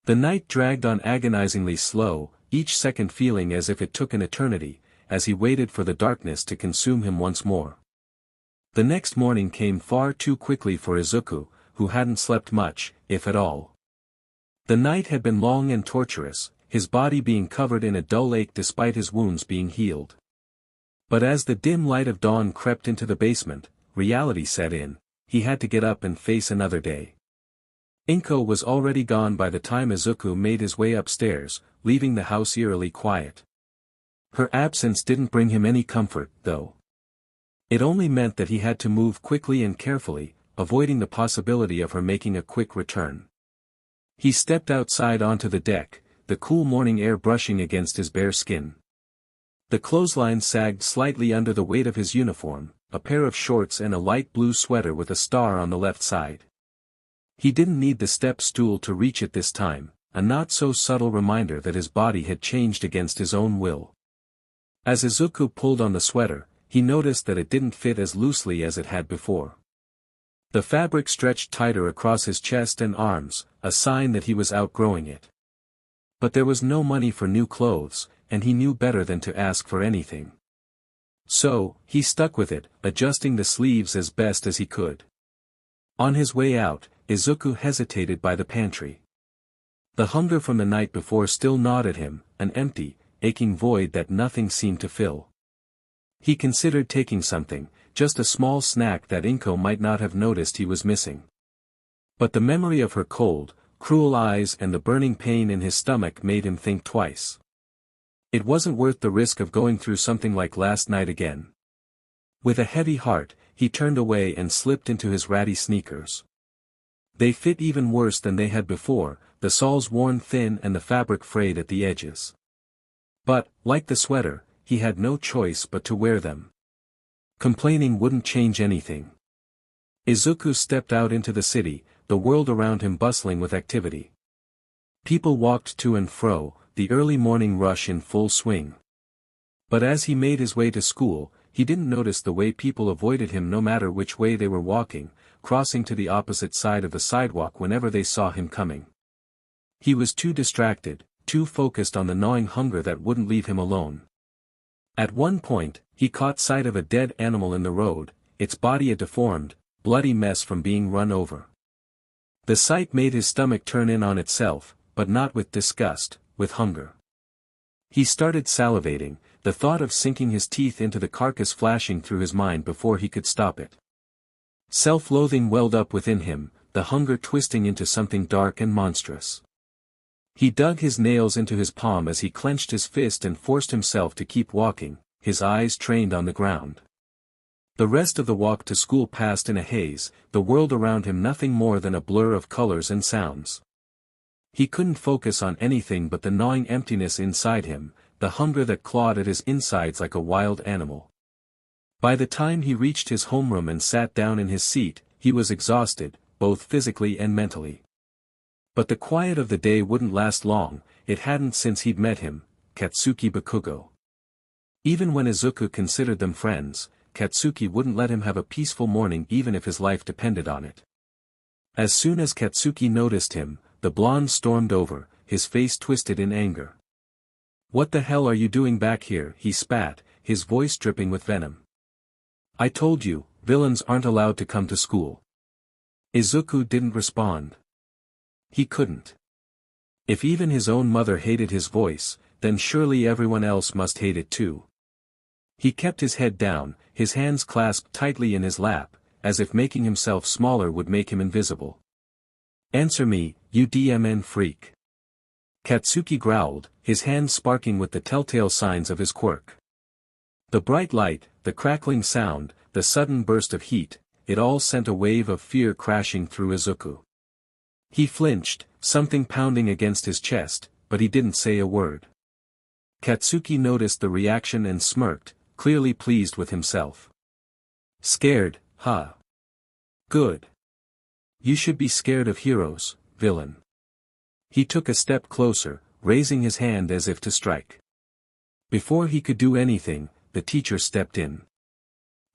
The night dragged on agonizingly slow, each second feeling as if it took an eternity, as he waited for the darkness to consume him once more. The next morning came far too quickly for Izuku, who hadn't slept much, if at all. The night had been long and torturous, his body being covered in a dull ache despite his wounds being healed. But as the dim light of dawn crept into the basement, reality set in, he had to get up and face another day. Inko was already gone by the time Izuku made his way upstairs, leaving the house eerily quiet. Her absence didn't bring him any comfort, though. It only meant that he had to move quickly and carefully, avoiding the possibility of her making a quick return. He stepped outside onto the deck, the cool morning air brushing against his bare skin. The clothesline sagged slightly under the weight of his uniform, a pair of shorts and a light blue sweater with a star on the left side. He didn't need the step stool to reach it this time, a not-so-subtle reminder that his body had changed against his own will. As Izuku pulled on the sweater, he noticed that it didn't fit as loosely as it had before. The fabric stretched tighter across his chest and arms, a sign that he was outgrowing it. But there was no money for new clothes, and he knew better than to ask for anything. So, he stuck with it, adjusting the sleeves as best as he could. On his way out, Izuku hesitated by the pantry. The hunger from the night before still gnawed at him, an empty, aching void that nothing seemed to fill. He considered taking something, just a small snack that Inko might not have noticed he was missing. But the memory of her cold, cruel eyes and the burning pain in his stomach made him think twice. It wasn't worth the risk of going through something like last night again. With a heavy heart, he turned away and slipped into his ratty sneakers. They fit even worse than they had before, the soles worn thin and the fabric frayed at the edges. But, like the sweater, he had no choice but to wear them. Complaining wouldn't change anything. Izuku stepped out into the city, the world around him bustling with activity. People walked to and fro, the early morning rush in full swing. But as he made his way to school, he didn't notice the way people avoided him no matter which way they were walking, crossing to the opposite side of the sidewalk whenever they saw him coming. He was too distracted, too focused on the gnawing hunger that wouldn't leave him alone. At one point, he caught sight of a dead animal in the road, its body a deformed, bloody mess from being run over. The sight made his stomach turn in on itself, but not with disgust, with hunger. He started salivating, the thought of sinking his teeth into the carcass flashing through his mind before he could stop it. Self-loathing welled up within him, the hunger twisting into something dark and monstrous. He dug his nails into his palm as he clenched his fist and forced himself to keep walking, his eyes trained on the ground. The rest of the walk to school passed in a haze, the world around him nothing more than a blur of colors and sounds. He couldn't focus on anything but the gnawing emptiness inside him, the hunger that clawed at his insides like a wild animal. By the time he reached his homeroom and sat down in his seat, he was exhausted, both physically and mentally. But the quiet of the day wouldn't last long, it hadn't since he'd met him, Katsuki Bakugo. Even when Izuku considered them friends, Katsuki wouldn't let him have a peaceful morning even if his life depended on it. As soon as Katsuki noticed him, the blonde stormed over, his face twisted in anger. "What the hell are you doing back here?" he spat, his voice dripping with venom. "I told you, villains aren't allowed to come to school." Izuku didn't respond. He couldn't. If even his own mother hated his voice, then surely everyone else must hate it too. He kept his head down, his hands clasped tightly in his lap, as if making himself smaller would make him invisible. "Answer me, you DMN freak." Katsuki growled, his hands sparking with the telltale signs of his quirk. The bright light, the crackling sound, the sudden burst of heat, it all sent a wave of fear crashing through Izuku. He flinched, something pounding against his chest, but he didn't say a word. Katsuki noticed the reaction and smirked, clearly pleased with himself. Scared, huh? Good. You should be scared of heroes, villain. He took a step closer, raising his hand as if to strike. Before he could do anything, the teacher stepped in.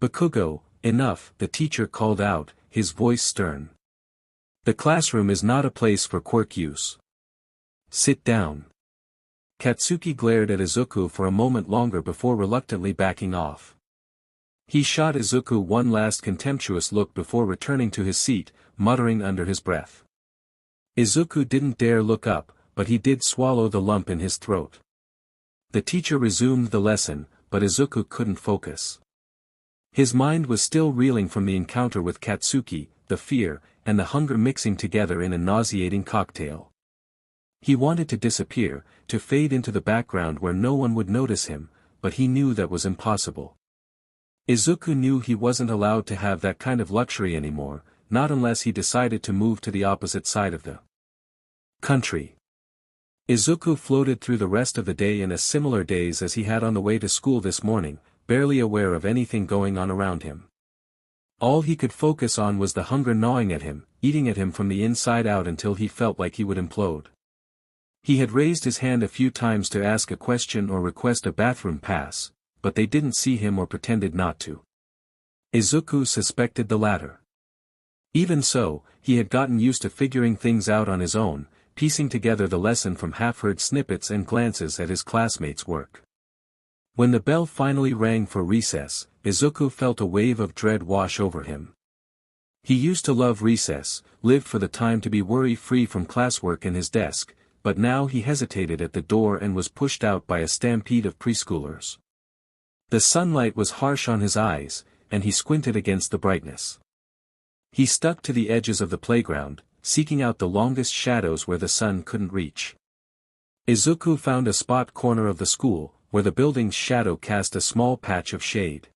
Bakugo, enough, the teacher called out, his voice stern. The classroom is not a place for quirk use. Sit down. Katsuki glared at Izuku for a moment longer before reluctantly backing off. He shot Izuku one last contemptuous look before returning to his seat, muttering under his breath. Izuku didn't dare look up, but he did swallow the lump in his throat. The teacher resumed the lesson, but Izuku couldn't focus. His mind was still reeling from the encounter with Katsuki, the fear, and the hunger mixing together in a nauseating cocktail. He wanted to disappear, to fade into the background where no one would notice him, but he knew that was impossible. Izuku knew he wasn't allowed to have that kind of luxury anymore, not unless he decided to move to the opposite side of the country. Izuku floated through the rest of the day in a similar daze as he had on the way to school this morning, barely aware of anything going on around him. All he could focus on was the hunger gnawing at him, eating at him from the inside out until he felt like he would implode. He had raised his hand a few times to ask a question or request a bathroom pass, but they didn't see him or pretended not to. Izuku suspected the latter. Even so, he had gotten used to figuring things out on his own, piecing together the lesson from half-heard snippets and glances at his classmates' work. When the bell finally rang for recess, Izuku felt a wave of dread wash over him. He used to love recess, lived for the time to be worry-free from classwork in his desk, but now he hesitated at the door and was pushed out by a stampede of preschoolers. The sunlight was harsh on his eyes, and he squinted against the brightness. He stuck to the edges of the playground, seeking out the longest shadows where the sun couldn't reach. Izuku found a spot corner of the school, where the building's shadow cast a small patch of shade.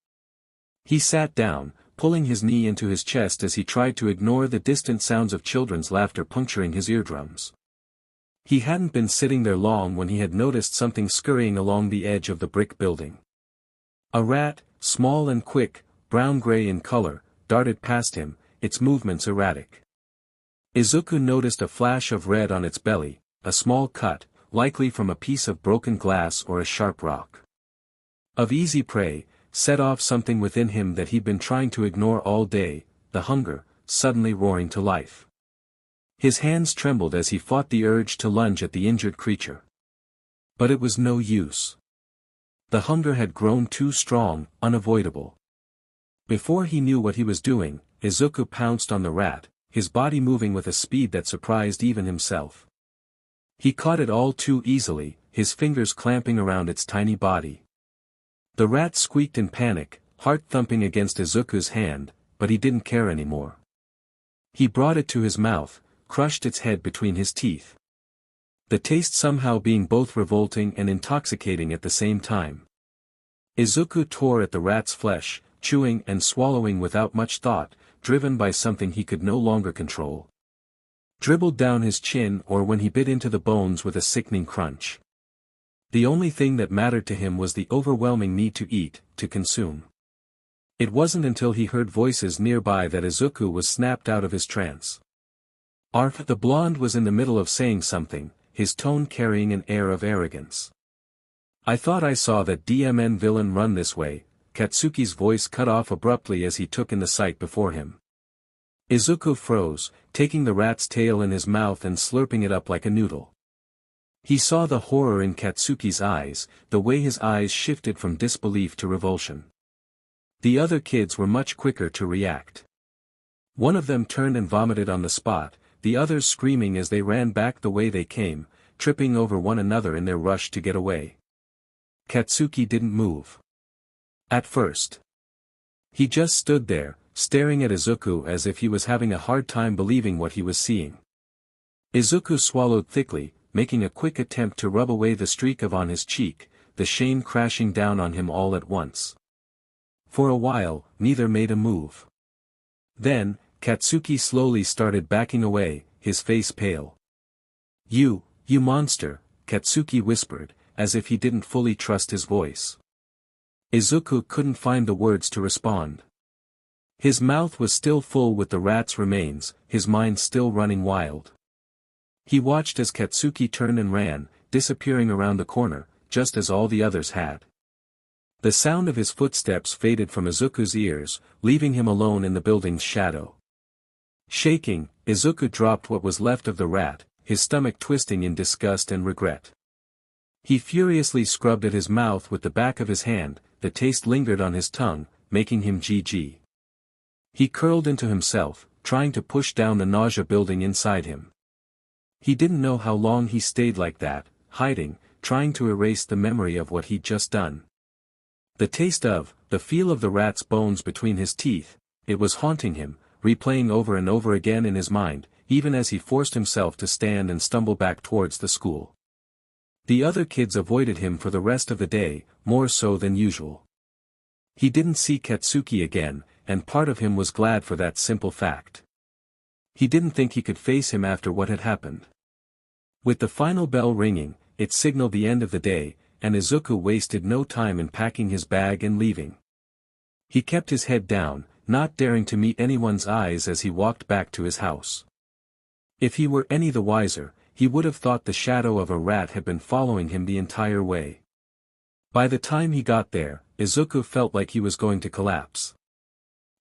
He sat down, pulling his knee into his chest as he tried to ignore the distant sounds of children's laughter puncturing his eardrums. He hadn't been sitting there long when he had noticed something scurrying along the edge of the brick building. A rat, small and quick, brown-gray in color, darted past him, its movements erratic. Izuku noticed a flash of red on its belly, a small cut, likely from a piece of broken glass or a sharp rock. Of easy prey, set off something within him that he'd been trying to ignore all day, the hunger, suddenly roaring to life. His hands trembled as he fought the urge to lunge at the injured creature. But it was no use. The hunger had grown too strong, unavoidable. Before he knew what he was doing, Izuku pounced on the rat, his body moving with a speed that surprised even himself. He caught it all too easily, his fingers clamping around its tiny body. The rat squeaked in panic, heart thumping against Izuku's hand, but he didn't care anymore. He brought it to his mouth, crushed its head between his teeth. The taste somehow being both revolting and intoxicating at the same time. Izuku tore at the rat's flesh, chewing and swallowing without much thought, driven by something he could no longer control. Dribbled down his chin or when he bit into the bones with a sickening crunch. The only thing that mattered to him was the overwhelming need to eat, to consume. It wasn't until he heard voices nearby that Izuku was snapped out of his trance. The blonde was in the middle of saying something, his tone carrying an air of arrogance. I thought I saw that DMN villain run this way. Katsuki's voice cut off abruptly as he took in the sight before him. Izuku froze, taking the rat's tail in his mouth and slurping it up like a noodle. He saw the horror in Katsuki's eyes, the way his eyes shifted from disbelief to revulsion. The other kids were much quicker to react. One of them turned and vomited on the spot, the others screaming as they ran back the way they came, tripping over one another in their rush to get away. Katsuki didn't move. At first. He just stood there, staring at Izuku as if he was having a hard time believing what he was seeing. Izuku swallowed thickly, making a quick attempt to rub away the streak on his cheek, the shame crashing down on him all at once. For a while, neither made a move. Then, Katsuki slowly started backing away, his face pale. You monster," Katsuki whispered, as if he didn't fully trust his voice. Izuku couldn't find the words to respond. His mouth was still full with the rat's remains, his mind still running wild. He watched as Katsuki turned and ran, disappearing around the corner, just as all the others had. The sound of his footsteps faded from Izuku's ears, leaving him alone in the building's shadow. Shaking, Izuku dropped what was left of the rat, his stomach twisting in disgust and regret. He furiously scrubbed at his mouth with the back of his hand, the taste lingered on his tongue, making him GG. He curled into himself, trying to push down the nausea building inside him. He didn't know how long he stayed like that, hiding, trying to erase the memory of what he'd just done. The taste of, the feel of the rat's bones between his teeth, it was haunting him, replaying over and over again in his mind, even as he forced himself to stand and stumble back towards the school. The other kids avoided him for the rest of the day, more so than usual. He didn't see Katsuki again, and part of him was glad for that simple fact. He didn't think he could face him after what had happened. With the final bell ringing, it signaled the end of the day, and Izuku wasted no time in packing his bag and leaving. He kept his head down, not daring to meet anyone's eyes as he walked back to his house. If he were any the wiser, he would have thought the shadow of a rat had been following him the entire way. By the time he got there, Izuku felt like he was going to collapse.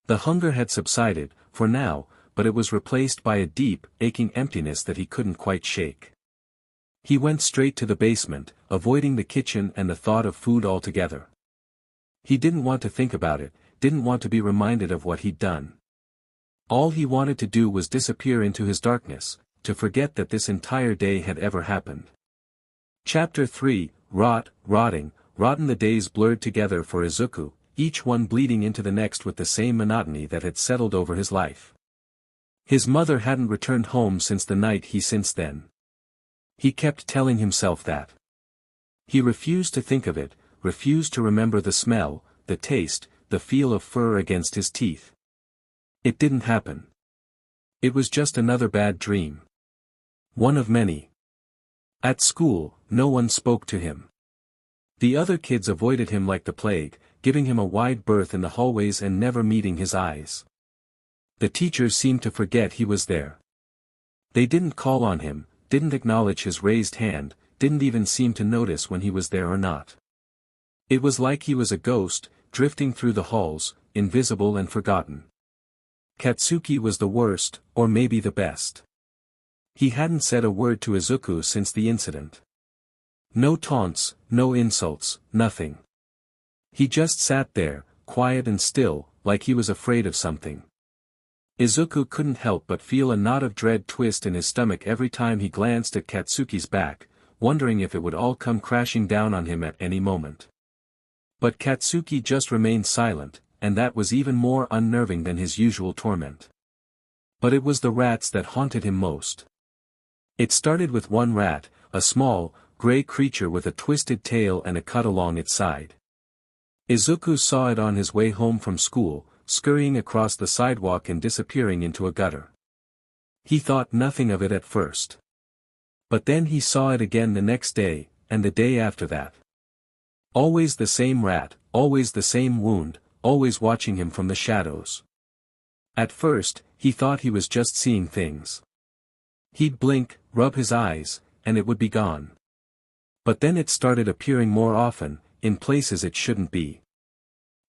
The hunger had subsided, for now, but it was replaced by a deep, aching emptiness that he couldn't quite shake. He went straight to the basement, avoiding the kitchen and the thought of food altogether. He didn't want to think about it, didn't want to be reminded of what he'd done. All he wanted to do was disappear into his darkness, to forget that this entire day had ever happened. Chapter 3, Rotten. The days blurred together for Izuku, each one bleeding into the next with the same monotony that had settled over his life. His mother hadn't returned home since the night since then. He kept telling himself that. He refused to think of it, refused to remember the smell, the taste, the feel of fur against his teeth. It didn't happen. It was just another bad dream. One of many. At school, no one spoke to him. The other kids avoided him like the plague, giving him a wide berth in the hallways and never meeting his eyes. The teachers seemed to forget he was there. They didn't call on him, didn't acknowledge his raised hand, didn't even seem to notice when he was there or not. It was like he was a ghost, drifting through the halls, invisible and forgotten. Katsuki was the worst, or maybe the best. He hadn't said a word to Izuku since the incident. No taunts, no insults, nothing. He just sat there, quiet and still, like he was afraid of something. Izuku couldn't help but feel a knot of dread twist in his stomach every time he glanced at Katsuki's back, wondering if it would all come crashing down on him at any moment. But Katsuki just remained silent, and that was even more unnerving than his usual torment. But it was the rats that haunted him most. It started with one rat, a small, gray creature with a twisted tail and a cut along its side. Izuku saw it on his way home from school, scurrying across the sidewalk and disappearing into a gutter. He thought nothing of it at first. But then he saw it again the next day, and the day after that. Always the same rat, always the same wound, always watching him from the shadows. At first, he thought he was just seeing things. He'd blink, rub his eyes, and it would be gone. But then it started appearing more often, in places it shouldn't be.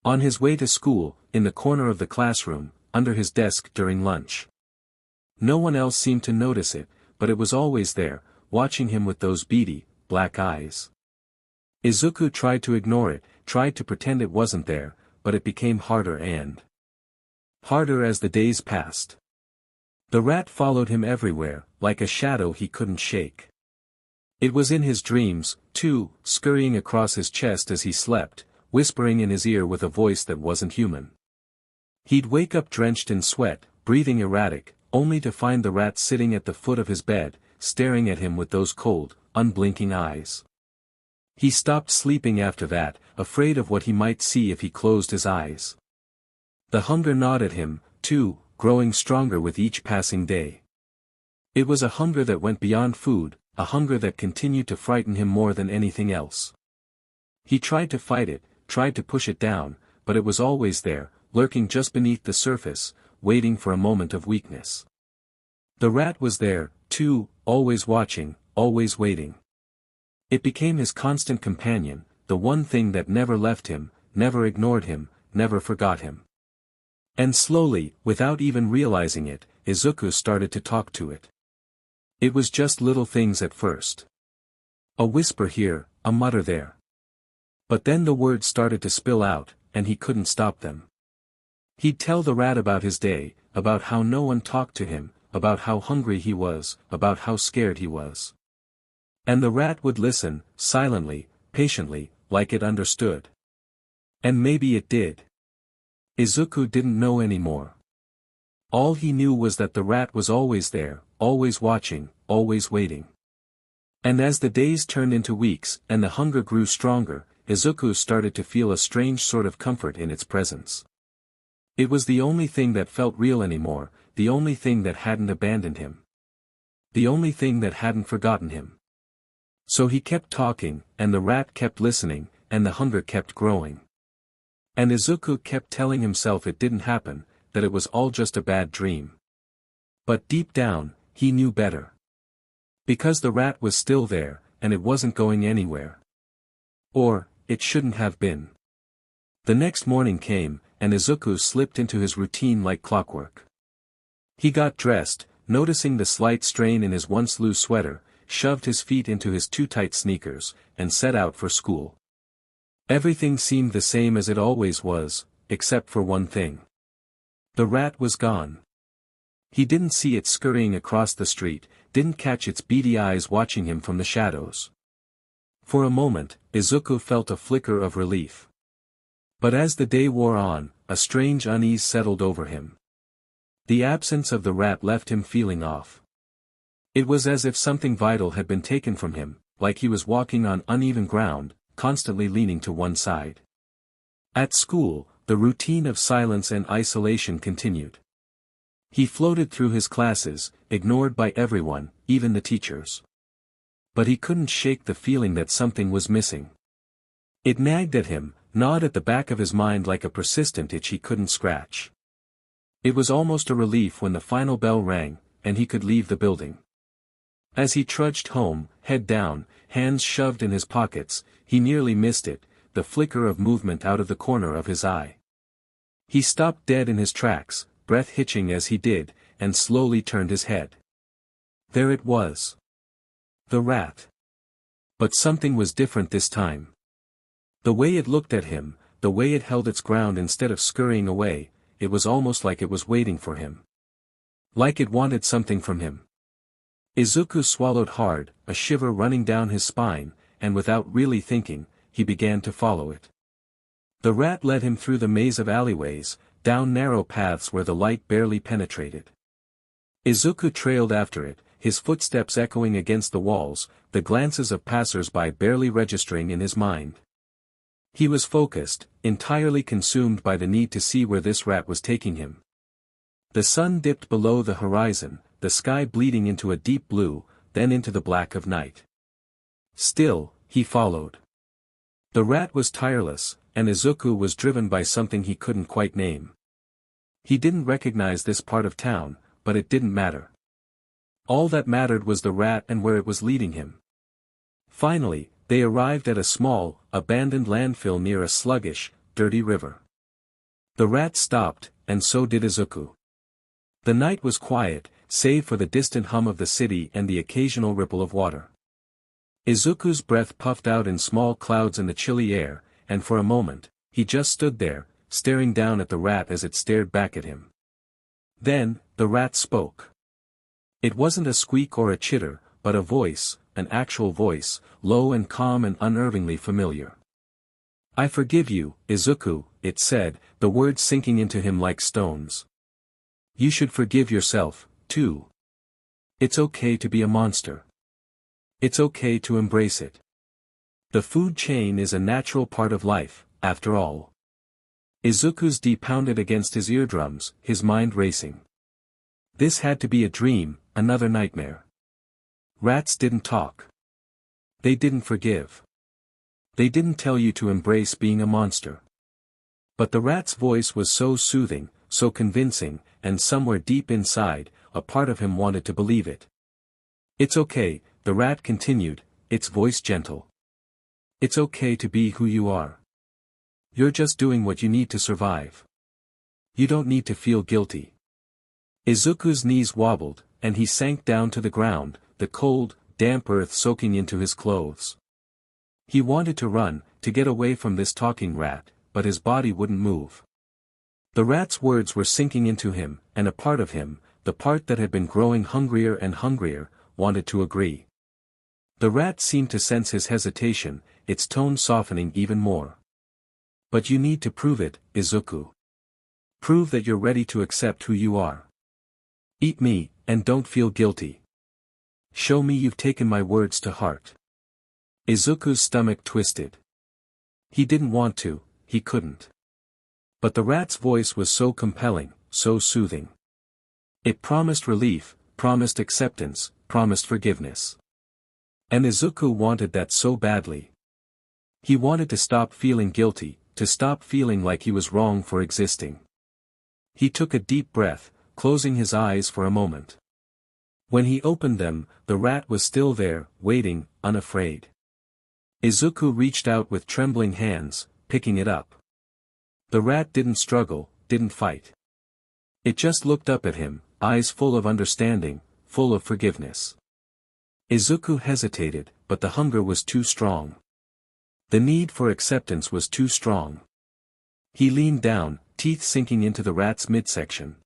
On his way to school, in the corner of the classroom, under his desk during lunch. No one else seemed to notice it, but it was always there, watching him with those beady, black eyes. Izuku tried to ignore it, tried to pretend it wasn't there, but it became harder and harder as the days passed. The rat followed him everywhere, like a shadow he couldn't shake. It was in his dreams, too, scurrying across his chest as he slept, whispering in his ear with a voice that wasn't human. He'd wake up drenched in sweat, breathing erratic, only to find the rat sitting at the foot of his bed, staring at him with those cold, unblinking eyes. He stopped sleeping after that, afraid of what he might see if he closed his eyes. The hunger gnawed at him, too, growing stronger with each passing day. It was a hunger that went beyond food, a hunger that continued to frighten him more than anything else. He tried to fight it, tried to push it down, but it was always there, lurking just beneath the surface, waiting for a moment of weakness. The rat was there, too, always watching, always waiting. It became his constant companion, the one thing that never left him, never ignored him, never forgot him. And slowly, without even realizing it, Izuku started to talk to it. It was just little things at first. A whisper here, a mutter there. But then the words started to spill out, and he couldn't stop them. He'd tell the rat about his day, about how no one talked to him, about how hungry he was, about how scared he was. And the rat would listen, silently, patiently, like it understood. And maybe it did. Izuku didn't know anymore. All he knew was that the rat was always there, always watching, always waiting. And as the days turned into weeks and the hunger grew stronger, Izuku started to feel a strange sort of comfort in its presence. It was the only thing that felt real anymore, the only thing that hadn't abandoned him. The only thing that hadn't forgotten him. So he kept talking, and the rat kept listening, and the hunger kept growing. And Izuku kept telling himself it didn't happen, that it was all just a bad dream. But deep down, he knew better. Because the rat was still there, and it wasn't going anywhere. Or, it shouldn't have been. The next morning came, and Izuku slipped into his routine like clockwork. He got dressed, noticing the slight strain in his once loose sweater, shoved his feet into his too tight sneakers, and set out for school. Everything seemed the same as it always was, except for one thing. The rat was gone. He didn't see it scurrying across the street, didn't catch its beady eyes watching him from the shadows. For a moment, Izuku felt a flicker of relief. But as the day wore on, a strange unease settled over him. The absence of the rat left him feeling off. It was as if something vital had been taken from him, like he was walking on uneven ground, constantly leaning to one side. At school, the routine of silence and isolation continued. He floated through his classes, ignored by everyone, even the teachers. But he couldn't shake the feeling that something was missing. It nagged at him, gnawed at the back of his mind like a persistent itch he couldn't scratch. It was almost a relief when the final bell rang, and he could leave the building. As he trudged home, head down, hands shoved in his pockets, he nearly missed it, the flicker of movement out of the corner of his eye. He stopped dead in his tracks, breath hitching as he did, and slowly turned his head. There it was. The rat. But something was different this time. The way it looked at him, the way it held its ground instead of scurrying away, it was almost like it was waiting for him. Like it wanted something from him. Izuku swallowed hard, a shiver running down his spine, and without really thinking, he began to follow it. The rat led him through the maze of alleyways, down narrow paths where the light barely penetrated. Izuku trailed after it, his footsteps echoing against the walls, the glances of passers-by barely registering in his mind. He was focused, entirely consumed by the need to see where this rat was taking him. The sun dipped below the horizon, the sky bleeding into a deep blue, then into the black of night. Still, he followed. The rat was tireless, and Izuku was driven by something he couldn't quite name. He didn't recognize this part of town, but it didn't matter. All that mattered was the rat and where it was leading him. Finally, they arrived at a small, abandoned landfill near a sluggish, dirty river. The rat stopped, and so did Izuku. The night was quiet, save for the distant hum of the city and the occasional ripple of water. Izuku's breath puffed out in small clouds in the chilly air, and for a moment, he just stood there, staring down at the rat as it stared back at him. Then, the rat spoke. It wasn't a squeak or a chitter, but a voice, an actual voice, low and calm and unnervingly familiar. "I forgive you, Izuku," it said, the words sinking into him like stones. "You should forgive yourself, too. It's okay to be a monster. It's okay to embrace it. The food chain is a natural part of life, after all." Izuku's D pounded against his eardrums, his mind racing. This had to be a dream, another nightmare. Rats didn't talk. They didn't forgive. They didn't tell you to embrace being a monster. But the rat's voice was so soothing, so convincing, and somewhere deep inside, a part of him wanted to believe it. "It's okay," the rat continued, its voice gentle. "It's okay to be who you are. You're just doing what you need to survive. You don't need to feel guilty." Izuku's knees wobbled, and he sank down to the ground, the cold, damp earth soaking into his clothes. He wanted to run, to get away from this talking rat, but his body wouldn't move. The rat's words were sinking into him, and a part of him, the part that had been growing hungrier and hungrier, wanted to agree. The rat seemed to sense his hesitation, its tone softening even more. "But you need to prove it, Izuku. Prove that you're ready to accept who you are. Eat me, and don't feel guilty. Show me you've taken my words to heart." Izuku's stomach twisted. He didn't want to, he couldn't. But the rat's voice was so compelling, so soothing. It promised relief, promised acceptance, promised forgiveness. And Izuku wanted that so badly. He wanted to stop feeling guilty, to stop feeling like he was wrong for existing. He took a deep breath, closing his eyes for a moment. When he opened them, the rat was still there, waiting, unafraid. Izuku reached out with trembling hands, picking it up. The rat didn't struggle, didn't fight. It just looked up at him, eyes full of understanding, full of forgiveness. Izuku hesitated, but the hunger was too strong. The need for acceptance was too strong. He leaned down, teeth sinking into the rat's midsection.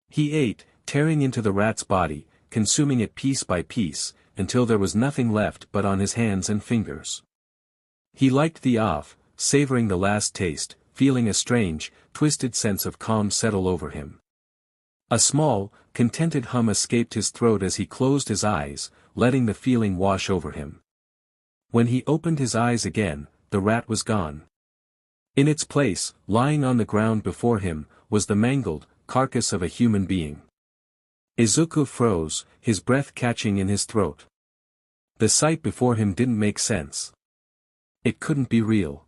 He ate, tearing into the rat's body, consuming it piece by piece, until there was nothing left but on his hands and fingers. He liked the off, savoring the last taste, feeling a strange, twisted sense of calm settle over him. A small, contented hum escaped his throat as he closed his eyes, letting the feeling wash over him. When he opened his eyes again, the rat was gone. In its place, lying on the ground before him, was the mangled carcass of a human being. Izuku froze, his breath catching in his throat. The sight before him didn't make sense. It couldn't be real.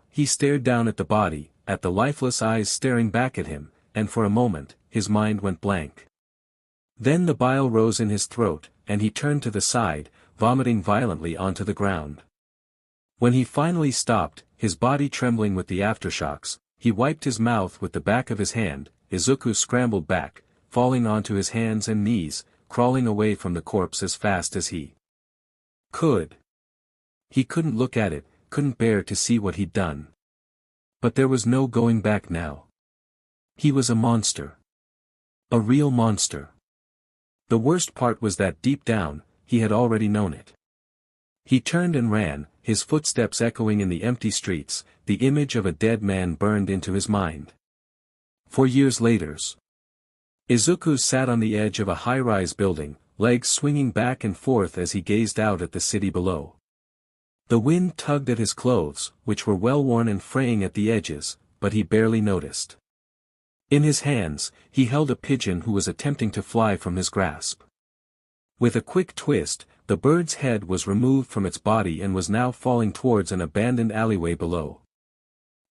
He stared down at the body, at the lifeless eyes staring back at him, and for a moment, his mind went blank. Then the bile rose in his throat, and he turned to the side, vomiting violently onto the ground. When he finally stopped, his body trembling with the aftershocks, he wiped his mouth with the back of his hand. Izuku scrambled back, falling onto his hands and knees, crawling away from the corpse as fast as he could. He couldn't look at it, couldn't bear to see what he'd done. But there was no going back now. He was a monster. A real monster. The worst part was that deep down, he had already known it. He turned and ran, his footsteps echoing in the empty streets, the image of a dead man burned into his mind. 4 years later. Izuku sat on the edge of a high-rise building, legs swinging back and forth as he gazed out at the city below. The wind tugged at his clothes, which were well-worn and fraying at the edges, but he barely noticed. In his hands, he held a pigeon who was attempting to fly from his grasp. With a quick twist, the bird's head was removed from its body and was now falling towards an abandoned alleyway below.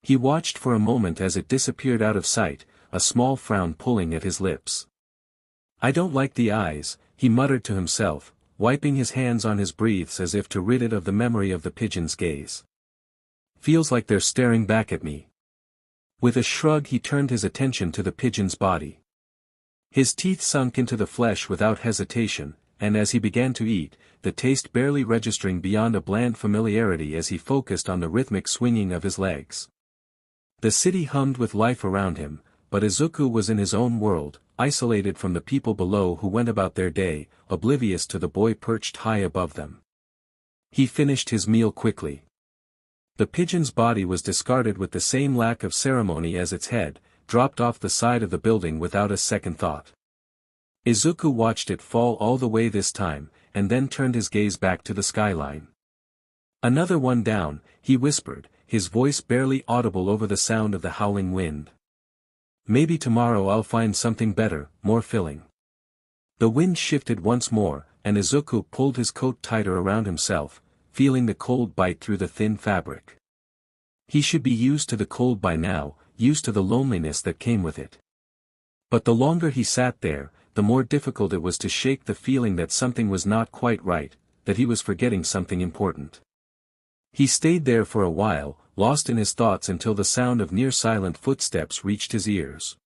He watched for a moment as it disappeared out of sight, a small frown pulling at his lips. "I don't like the eyes," he muttered to himself, wiping his hands on his breaths as if to rid it of the memory of the pigeon's gaze. "Feels like they're staring back at me." With a shrug he turned his attention to the pigeon's body. His teeth sunk into the flesh without hesitation, and as he began to eat, the taste barely registering beyond a bland familiarity as he focused on the rhythmic swinging of his legs. The city hummed with life around him, but Izuku was in his own world, isolated from the people below who went about their day, oblivious to the boy perched high above them. He finished his meal quickly. The pigeon's body was discarded with the same lack of ceremony as its head, dropped off the side of the building without a second thought. Izuku watched it fall all the way this time, and then turned his gaze back to the skyline. "Another one down," he whispered, his voice barely audible over the sound of the howling wind. "Maybe tomorrow I'll find something better, more filling." The wind shifted once more, and Izuku pulled his coat tighter around himself, feeling the cold bite through the thin fabric. He should be used to the cold by now, used to the loneliness that came with it. But the longer he sat there, the more difficult it was to shake the feeling that something was not quite right, that he was forgetting something important. He stayed there for a while, lost in his thoughts until the sound of near-silent footsteps reached his ears.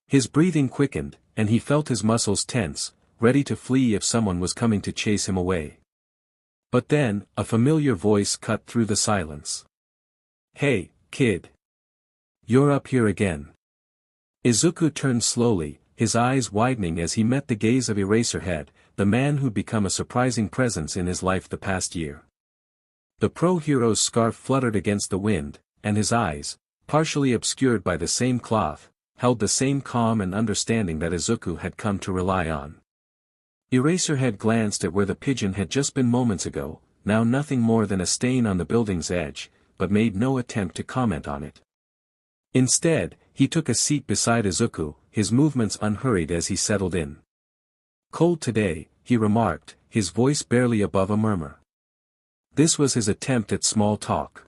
His breathing quickened, and he felt his muscles tense, ready to flee if someone was coming to chase him away. But then, a familiar voice cut through the silence. "Hey, kid. You're up here again." Izuku turned slowly, his eyes widening as he met the gaze of Eraserhead, the man who'd become a surprising presence in his life the past year. The pro-hero's scarf fluttered against the wind, and his eyes, partially obscured by the same cloth, held the same calm and understanding that Izuku had come to rely on. Eraserhead glanced at where the pigeon had just been moments ago, now nothing more than a stain on the building's edge, but made no attempt to comment on it. Instead, he took a seat beside Izuku, his movements unhurried as he settled in. "Cold today," he remarked, his voice barely above a murmur. This was his attempt at small talk.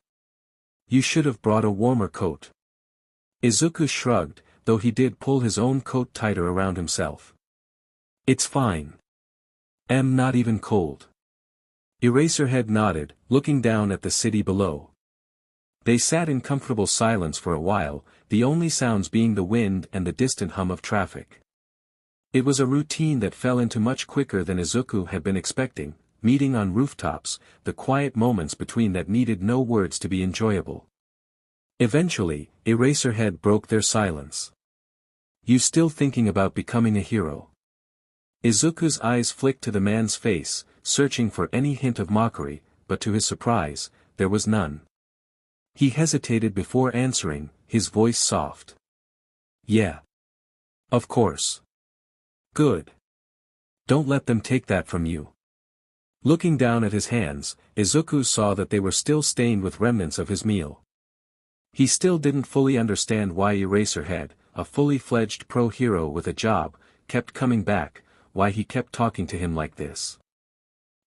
"You should have brought a warmer coat." Izuku shrugged, though he did pull his own coat tighter around himself. "It's fine. I'm not even cold." Eraserhead nodded, looking down at the city below. They sat in comfortable silence for a while, the only sounds being the wind and the distant hum of traffic. It was a routine that fell into much quicker than Izuku had been expecting, meeting on rooftops, the quiet moments between that needed no words to be enjoyable. Eventually, Eraserhead broke their silence. "You still thinking about becoming a hero?" Izuku's eyes flicked to the man's face, searching for any hint of mockery, but to his surprise, there was none. He hesitated before answering, his voice soft. "Yeah. Of course." "Good. Don't let them take that from you." Looking down at his hands, Izuku saw that they were still stained with remnants of his meal. He still didn't fully understand why Eraserhead, a fully fledged pro-hero with a job, kept coming back, why he kept talking to him like this.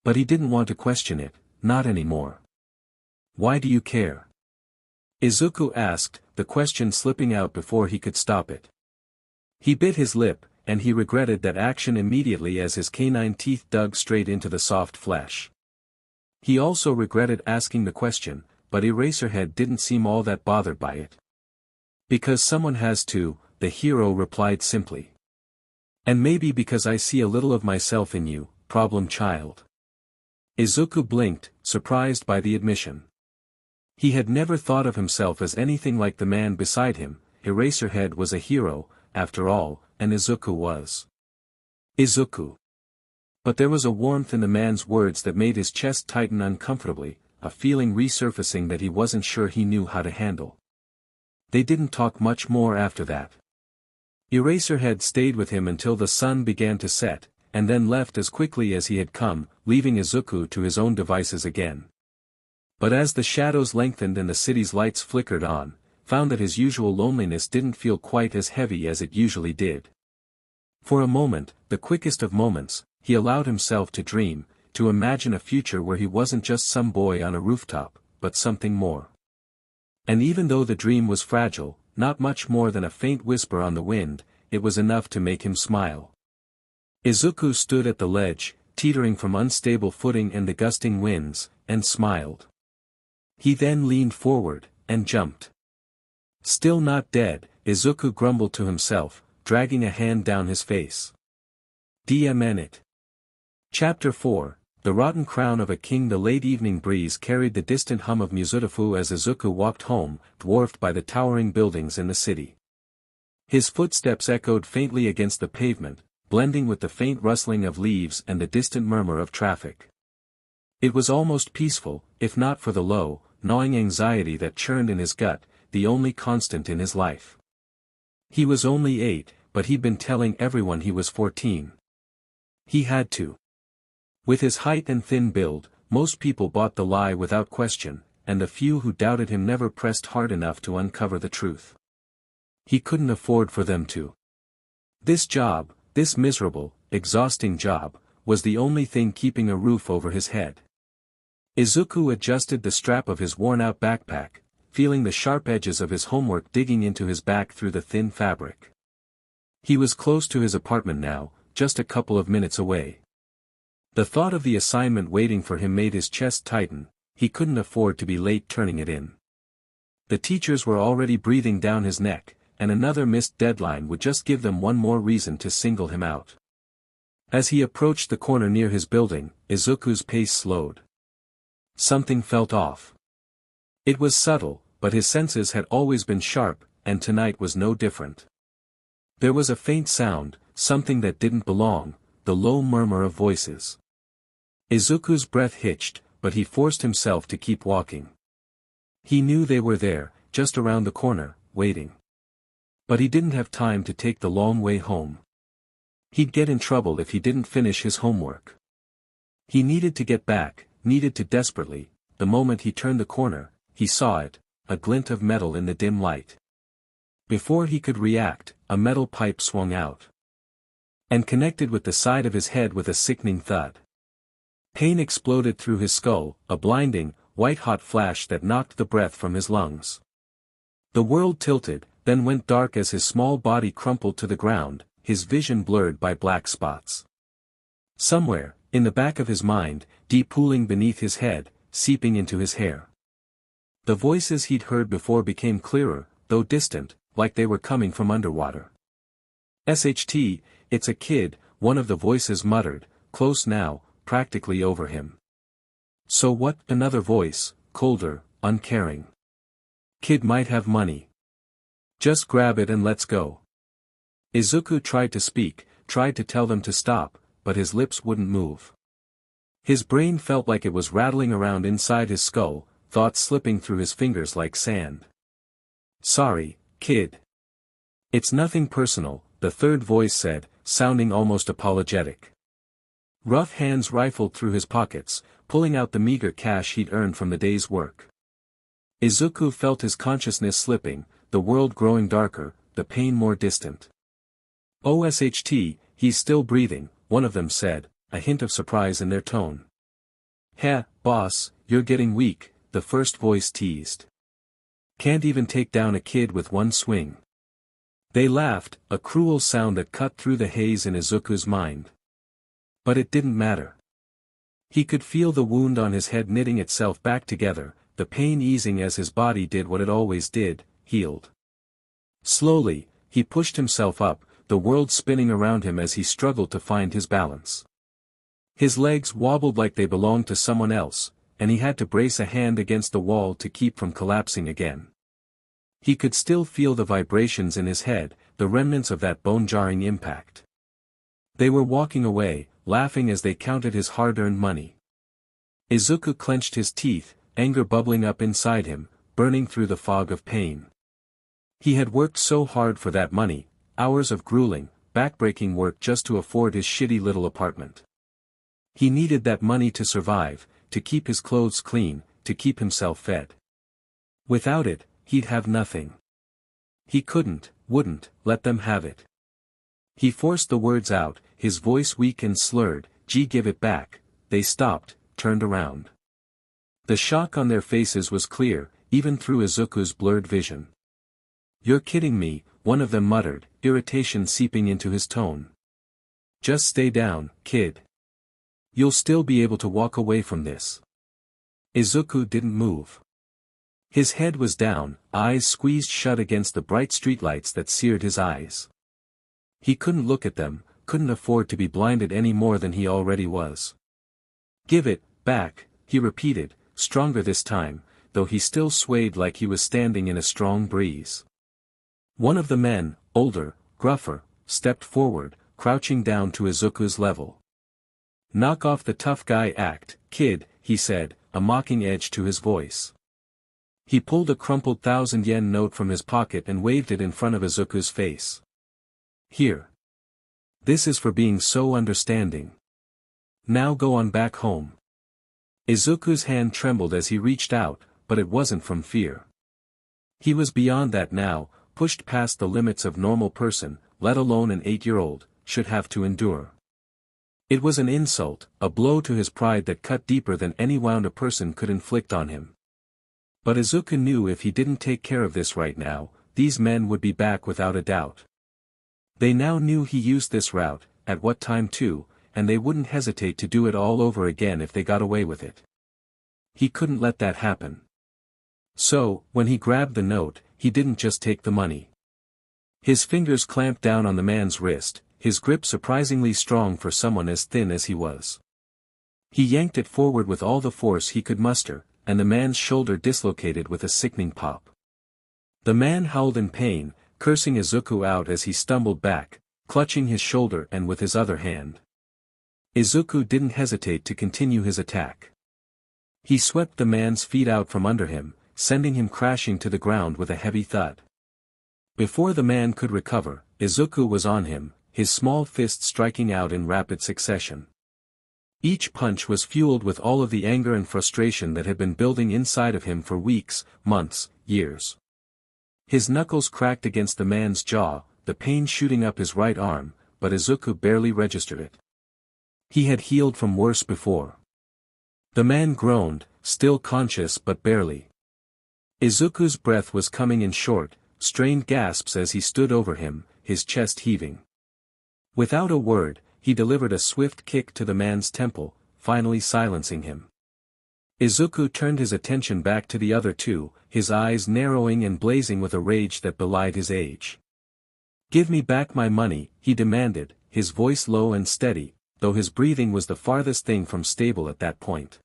But he didn't want to question it, not anymore. "Why do you care?" Izuku asked, the question slipping out before he could stop it. He bit his lip, and he regretted that action immediately as his canine teeth dug straight into the soft flesh. He also regretted asking the question, but Eraserhead didn't seem all that bothered by it. "Because someone has to," the hero replied simply. "And maybe because I see a little of myself in you, problem child." Izuku blinked, surprised by the admission. He had never thought of himself as anything like the man beside him. Eraserhead was a hero, after all, and Izuku was. Izuku. But there was a warmth in the man's words that made his chest tighten uncomfortably, a feeling resurfacing that he wasn't sure he knew how to handle. They didn't talk much more after that. Eraserhead stayed with him until the sun began to set, and then left as quickly as he had come, leaving Izuku to his own devices again. But as the shadows lengthened and the city's lights flickered on, found that his usual loneliness didn't feel quite as heavy as it usually did. For a moment, the quickest of moments, he allowed himself to dream, to imagine a future where he wasn't just some boy on a rooftop, but something more. And even though the dream was fragile, not much more than a faint whisper on the wind, it was enough to make him smile. Izuku stood at the ledge, teetering from unstable footing and the gusting winds, and smiled. He then leaned forward, and jumped. Still not dead, Izuku grumbled to himself, dragging a hand down his face. it. Chapter 4, The Rotten Crown of a King. The late evening breeze carried the distant hum of Muzutafu as Izuku walked home, dwarfed by the towering buildings in the city. His footsteps echoed faintly against the pavement, blending with the faint rustling of leaves and the distant murmur of traffic. It was almost peaceful, if not for the low, gnawing anxiety that churned in his gut, the only constant in his life. He was only 8, but he'd been telling everyone he was 14. He had to. With his height and thin build, most people bought the lie without question, and the few who doubted him never pressed hard enough to uncover the truth. He couldn't afford for them to. This job, this miserable, exhausting job, was the only thing keeping a roof over his head. Izuku adjusted the strap of his worn-out backpack, feeling the sharp edges of his homework digging into his back through the thin fabric. He was close to his apartment now, just a couple of minutes away. The thought of the assignment waiting for him made his chest tighten. He couldn't afford to be late turning it in. The teachers were already breathing down his neck, and another missed deadline would just give them one more reason to single him out. As he approached the corner near his building, Izuku's pace slowed. Something felt off. It was subtle, but his senses had always been sharp, and tonight was no different. There was a faint sound, something that didn't belong, the low murmur of voices. Izuku's breath hitched, but he forced himself to keep walking. He knew they were there, just around the corner, waiting. But he didn't have time to take the long way home. He'd get in trouble if he didn't finish his homework. He needed to get back, needed to desperately. The moment he turned the corner, he saw it, a glint of metal in the dim light. Before he could react, a metal pipe swung out and connected with the side of his head with a sickening thud. Pain exploded through his skull, a blinding, white-hot flash that knocked the breath from his lungs. The world tilted, then went dark as his small body crumpled to the ground, his vision blurred by black spots. Somewhere, in the back of his mind, deep pooling beneath his head, seeping into his hair. The voices he'd heard before became clearer, though distant, like they were coming from underwater. "SHT, it's a kid," one of the voices muttered, close now, practically over him. "So what?" another voice, colder, uncaring. "Kid might have money. Just grab it and let's go." Izuku tried to speak, tried to tell them to stop, but his lips wouldn't move. His brain felt like it was rattling around inside his skull, thoughts slipping through his fingers like sand. "Sorry, kid. It's nothing personal," the third voice said, sounding almost apologetic. Rough hands rifled through his pockets, pulling out the meager cash he'd earned from the day's work. Izuku felt his consciousness slipping, the world growing darker, the pain more distant. "OSHT, he's still breathing," one of them said, a hint of surprise in their tone. "Heh, boss, you're getting weak," the first voice teased. "Can't even take down a kid with one swing." They laughed, a cruel sound that cut through the haze in Izuku's mind. But it didn't matter. He could feel the wound on his head knitting itself back together, the pain easing as his body did what it always did, healed. Slowly, he pushed himself up, the world spinning around him as he struggled to find his balance. His legs wobbled like they belonged to someone else, and he had to brace a hand against the wall to keep from collapsing again. He could still feel the vibrations in his head, the remnants of that bone-jarring impact. They were walking away, laughing as they counted his hard-earned money. Izuku clenched his teeth, anger bubbling up inside him, burning through the fog of pain. He had worked so hard for that money, hours of grueling, back-breaking work just to afford his shitty little apartment. He needed that money to survive, to keep his clothes clean, to keep himself fed. Without it, he'd have nothing. He wouldn't, let them have it. He forced the words out, his voice weak and slurred, "Gee, give it back." They stopped, turned around. The shock on their faces was clear, even through Izuku's blurred vision. "You're kidding me," one of them muttered, irritation seeping into his tone. "Just stay down, kid. You'll still be able to walk away from this." Izuku didn't move. His head was down, eyes squeezed shut against the bright streetlights that seared his eyes. He couldn't look at them, couldn't afford to be blinded any more than he already was. "Give it back," he repeated, stronger this time, though he still swayed like he was standing in a strong breeze. One of the men, older, gruffer, stepped forward, crouching down to Izuku's level. "Knock off the tough guy act, kid," he said, a mocking edge to his voice. He pulled a crumpled 1,000-yen note from his pocket and waved it in front of Izuku's face. "Here. This is for being so understanding. Now go on back home." Izuku's hand trembled as he reached out, but it wasn't from fear. He was beyond that now, pushed past the limits of normal person, let alone an 8-year-old, should have to endure. It was an insult, a blow to his pride that cut deeper than any wound a person could inflict on him. But Izuku knew if he didn't take care of this right now, these men would be back without a doubt. They now knew he used this route, at what time too, and they wouldn't hesitate to do it all over again if they got away with it. He couldn't let that happen. So, when he grabbed the note, he didn't just take the money. His fingers clamped down on the man's wrist, his grip surprisingly strong for someone as thin as he was. He yanked it forward with all the force he could muster, and the man's shoulder dislocated with a sickening pop. The man howled in pain, cursing Izuku out as he stumbled back, clutching his shoulder and with his other hand. Izuku didn't hesitate to continue his attack. He swept the man's feet out from under him, sending him crashing to the ground with a heavy thud. Before the man could recover, Izuku was on him, his small fist striking out in rapid succession. Each punch was fueled with all of the anger and frustration that had been building inside of him for weeks, months, years. His knuckles cracked against the man's jaw, the pain shooting up his right arm, but Izuku barely registered it. He had healed from worse before. The man groaned, still conscious but barely. Izuku's breath was coming in short, strained gasps as he stood over him, his chest heaving. Without a word, he delivered a swift kick to the man's temple, finally silencing him. Izuku turned his attention back to the other two, his eyes narrowing and blazing with a rage that belied his age. "Give me back my money," he demanded, his voice low and steady, though his breathing was the farthest thing from stable at that point.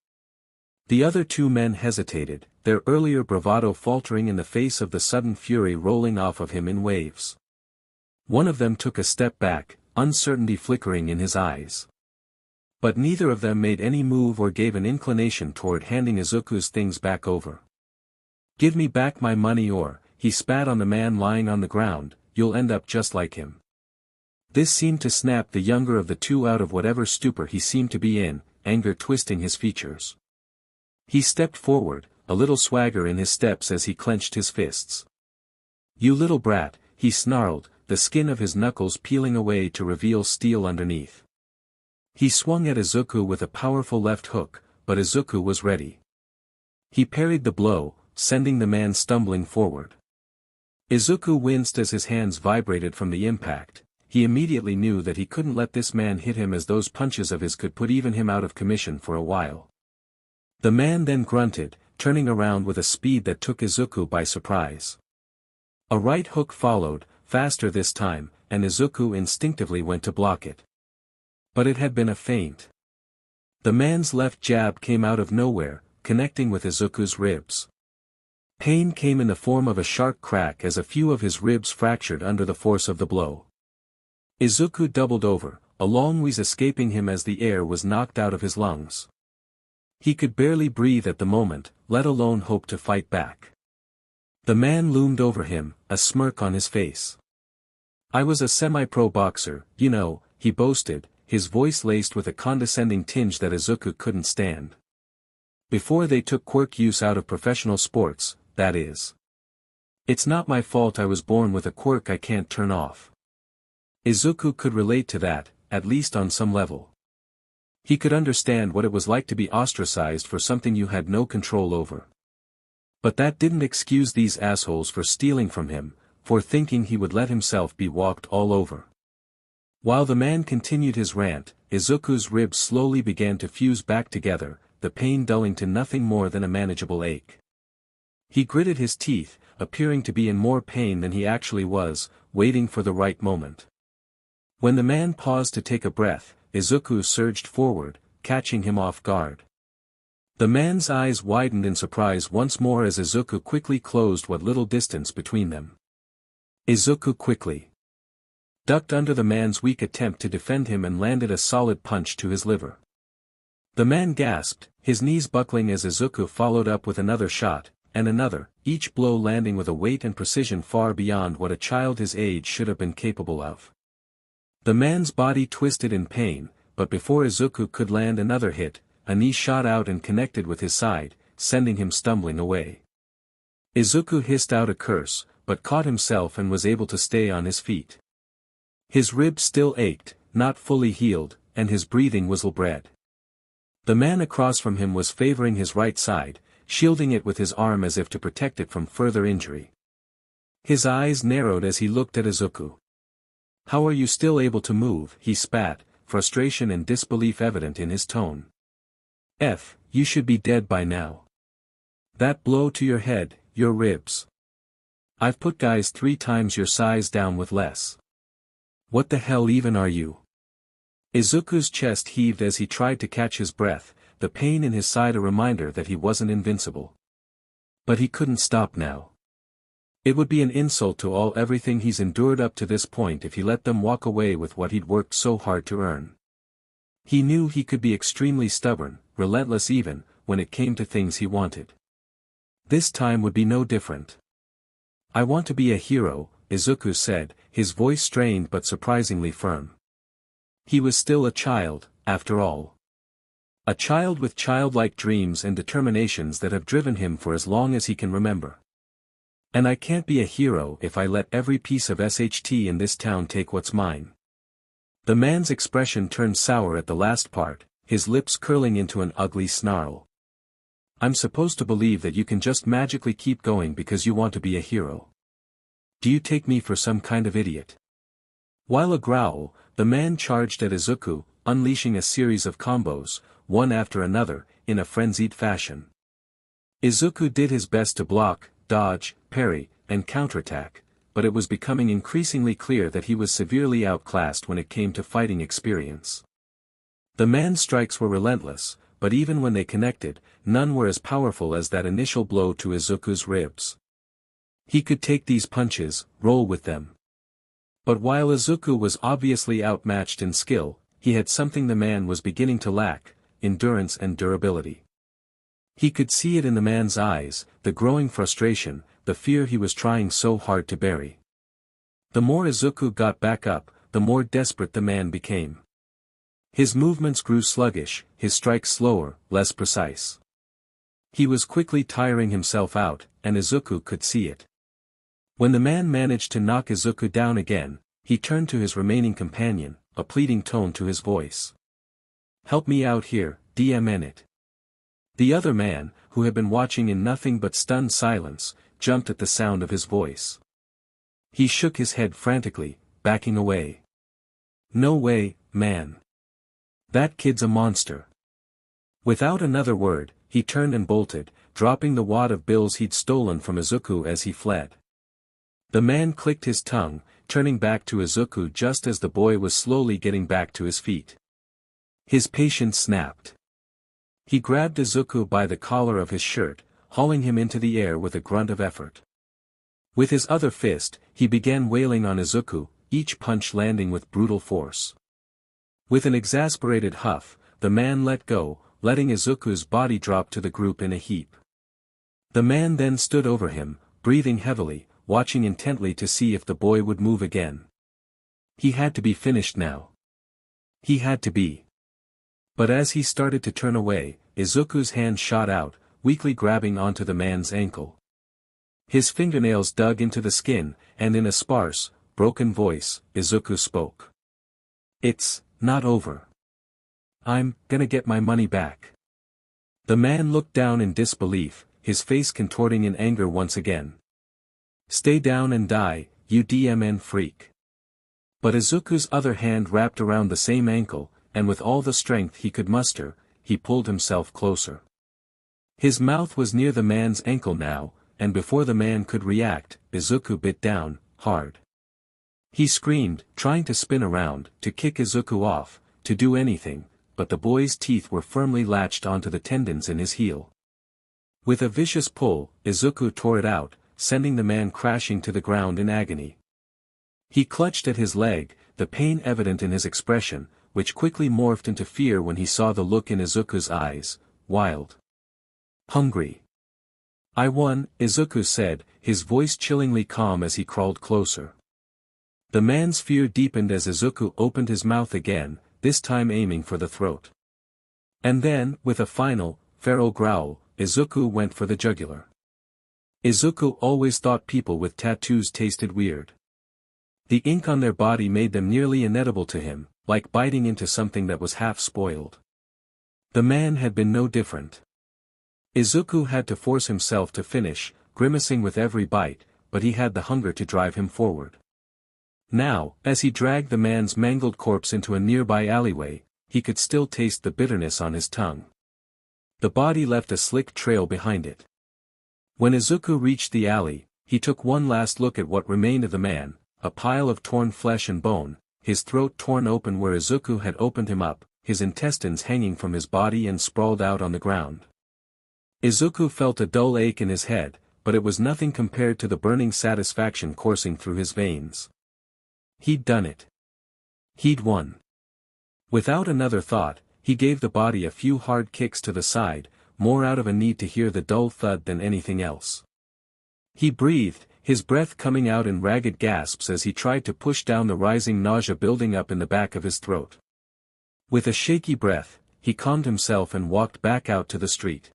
The other two men hesitated, their earlier bravado faltering in the face of the sudden fury rolling off of him in waves. One of them took a step back, uncertainty flickering in his eyes. But neither of them made any move or gave an inclination toward handing Izuku's things back over. "Give me back my money or," he spat on the man lying on the ground, "you'll end up just like him." This seemed to snap the younger of the two out of whatever stupor he seemed to be in, anger twisting his features. He stepped forward, a little swagger in his steps as he clenched his fists. "You little brat," he snarled, the skin of his knuckles peeling away to reveal steel underneath. He swung at Izuku with a powerful left hook, but Izuku was ready. He parried the blow, sending the man stumbling forward. Izuku winced as his hands vibrated from the impact. He immediately knew that he couldn't let this man hit him, as those punches of his could put even him out of commission for a while. The man then grunted, turning around with a speed that took Izuku by surprise. A right hook followed, faster this time, and Izuku instinctively went to block it. But it had been a feint. The man's left jab came out of nowhere, connecting with Izuku's ribs. Pain came in the form of a sharp crack as a few of his ribs fractured under the force of the blow. Izuku doubled over, a long wheeze escaping him as the air was knocked out of his lungs. He could barely breathe at the moment, let alone hope to fight back. The man loomed over him, a smirk on his face. "I was a semi-pro boxer, you know," he boasted, his voice laced with a condescending tinge that Izuku couldn't stand. "Before they took quirk use out of professional sports, that is. It's not my fault I was born with a quirk I can't turn off." Izuku could relate to that, at least on some level. He could understand what it was like to be ostracized for something you had no control over. But that didn't excuse these assholes for stealing from him, for thinking he would let himself be walked all over. While the man continued his rant, Izuku's ribs slowly began to fuse back together, the pain dulling to nothing more than a manageable ache. He gritted his teeth, appearing to be in more pain than he actually was, waiting for the right moment. When the man paused to take a breath, Izuku surged forward, catching him off guard. The man's eyes widened in surprise once more as Izuku quickly closed what little distance between them. Izuku quickly ducked under the man's weak attempt to defend him and landed a solid punch to his liver. The man gasped, his knees buckling as Izuku followed up with another shot, and another, each blow landing with a weight and precision far beyond what a child his age should have been capable of. The man's body twisted in pain, but before Izuku could land another hit, a knee shot out and connected with his side, sending him stumbling away. Izuku hissed out a curse, but caught himself and was able to stay on his feet. His ribs still ached, not fully healed, and his breathing whistle-bred. The man across from him was favoring his right side, shielding it with his arm as if to protect it from further injury. His eyes narrowed as he looked at Izuku. "How are you still able to move?" he spat, frustration and disbelief evident in his tone. You should be dead by now. That blow to your head, your ribs. I've put guys 3 times your size down with less. What the hell even are you?" Izuku's chest heaved as he tried to catch his breath, the pain in his side a reminder that he wasn't invincible. But he couldn't stop now. It would be an insult to everything he's endured up to this point if he let them walk away with what he'd worked so hard to earn. He knew he could be extremely stubborn, relentless even, when it came to things he wanted. This time would be no different. "I want to be a hero," Izuku said, his voice strained but surprisingly firm. He was still a child, after all. A child with childlike dreams and determinations that have driven him for as long as he can remember. "And I can't be a hero if I let every piece of SHT in this town take what's mine." The man's expression turned sour at the last part, his lips curling into an ugly snarl. "I'm supposed to believe that you can just magically keep going because you want to be a hero. Do you take me for some kind of idiot?" While a growl, the man charged at Izuku, unleashing a series of combos, one after another, in a frenzied fashion. Izuku did his best to block, dodge, parry, and counterattack, but it was becoming increasingly clear that he was severely outclassed when it came to fighting experience. The man's strikes were relentless, but even when they connected, none were as powerful as that initial blow to Izuku's ribs. He could take these punches, roll with them. But while Izuku was obviously outmatched in skill, he had something the man was beginning to lack: endurance and durability. He could see it in the man's eyes, the growing frustration, the fear he was trying so hard to bury. The more Izuku got back up, the more desperate the man became. His movements grew sluggish, his strikes slower, less precise. He was quickly tiring himself out, and Izuku could see it. When the man managed to knock Izuku down again, he turned to his remaining companion, a pleading tone to his voice. "Help me out here, DMN it." The other man, who had been watching in nothing but stunned silence, jumped at the sound of his voice. He shook his head frantically, backing away. "No way, man. That kid's a monster." Without another word, he turned and bolted, dropping the wad of bills he'd stolen from Izuku as he fled. The man clicked his tongue, turning back to Izuku just as the boy was slowly getting back to his feet. His patience snapped. He grabbed Izuku by the collar of his shirt, hauling him into the air with a grunt of effort. With his other fist, he began wailing on Izuku, each punch landing with brutal force. With an exasperated huff, the man let go, letting Izuku's body drop to the group in a heap. The man then stood over him, breathing heavily, watching intently to see if the boy would move again. He had to be finished now. He had to be. But as he started to turn away, Izuku's hand shot out, weakly grabbing onto the man's ankle. His fingernails dug into the skin, and in a sparse, broken voice, Izuku spoke. "It's not over. I'm gonna get my money back." The man looked down in disbelief, his face contorting in anger once again. "Stay down and die, you DMN freak." But Izuku's other hand wrapped around the same ankle, and with all the strength he could muster, he pulled himself closer. His mouth was near the man's ankle now, and before the man could react, Izuku bit down, hard. He screamed, trying to spin around, to kick Izuku off, to do anything, but the boy's teeth were firmly latched onto the tendons in his heel. With a vicious pull, Izuku tore it out, sending the man crashing to the ground in agony. He clutched at his leg, the pain evident in his expression, which quickly morphed into fear when he saw the look in Izuku's eyes, wild. Hungry. "I won," Izuku said, his voice chillingly calm as he crawled closer. The man's fear deepened as Izuku opened his mouth again, this time aiming for the throat. And then, with a final, feral growl, Izuku went for the jugular. Izuku always thought people with tattoos tasted weird. The ink on their body made them nearly inedible to him, like biting into something that was half spoiled. The man had been no different. Izuku had to force himself to finish, grimacing with every bite, but he had the hunger to drive him forward. Now, as he dragged the man's mangled corpse into a nearby alleyway, he could still taste the bitterness on his tongue. The body left a slick trail behind it. When Izuku reached the alley, he took one last look at what remained of the man, a pile of torn flesh and bone, his throat torn open where Izuku had opened him up, his intestines hanging from his body and sprawled out on the ground. Izuku felt a dull ache in his head, but it was nothing compared to the burning satisfaction coursing through his veins. He'd done it. He'd won. Without another thought, he gave the body a few hard kicks to the side, more out of a need to hear the dull thud than anything else. He breathed, his breath coming out in ragged gasps as he tried to push down the rising nausea building up in the back of his throat. With a shaky breath, he calmed himself and walked back out to the street.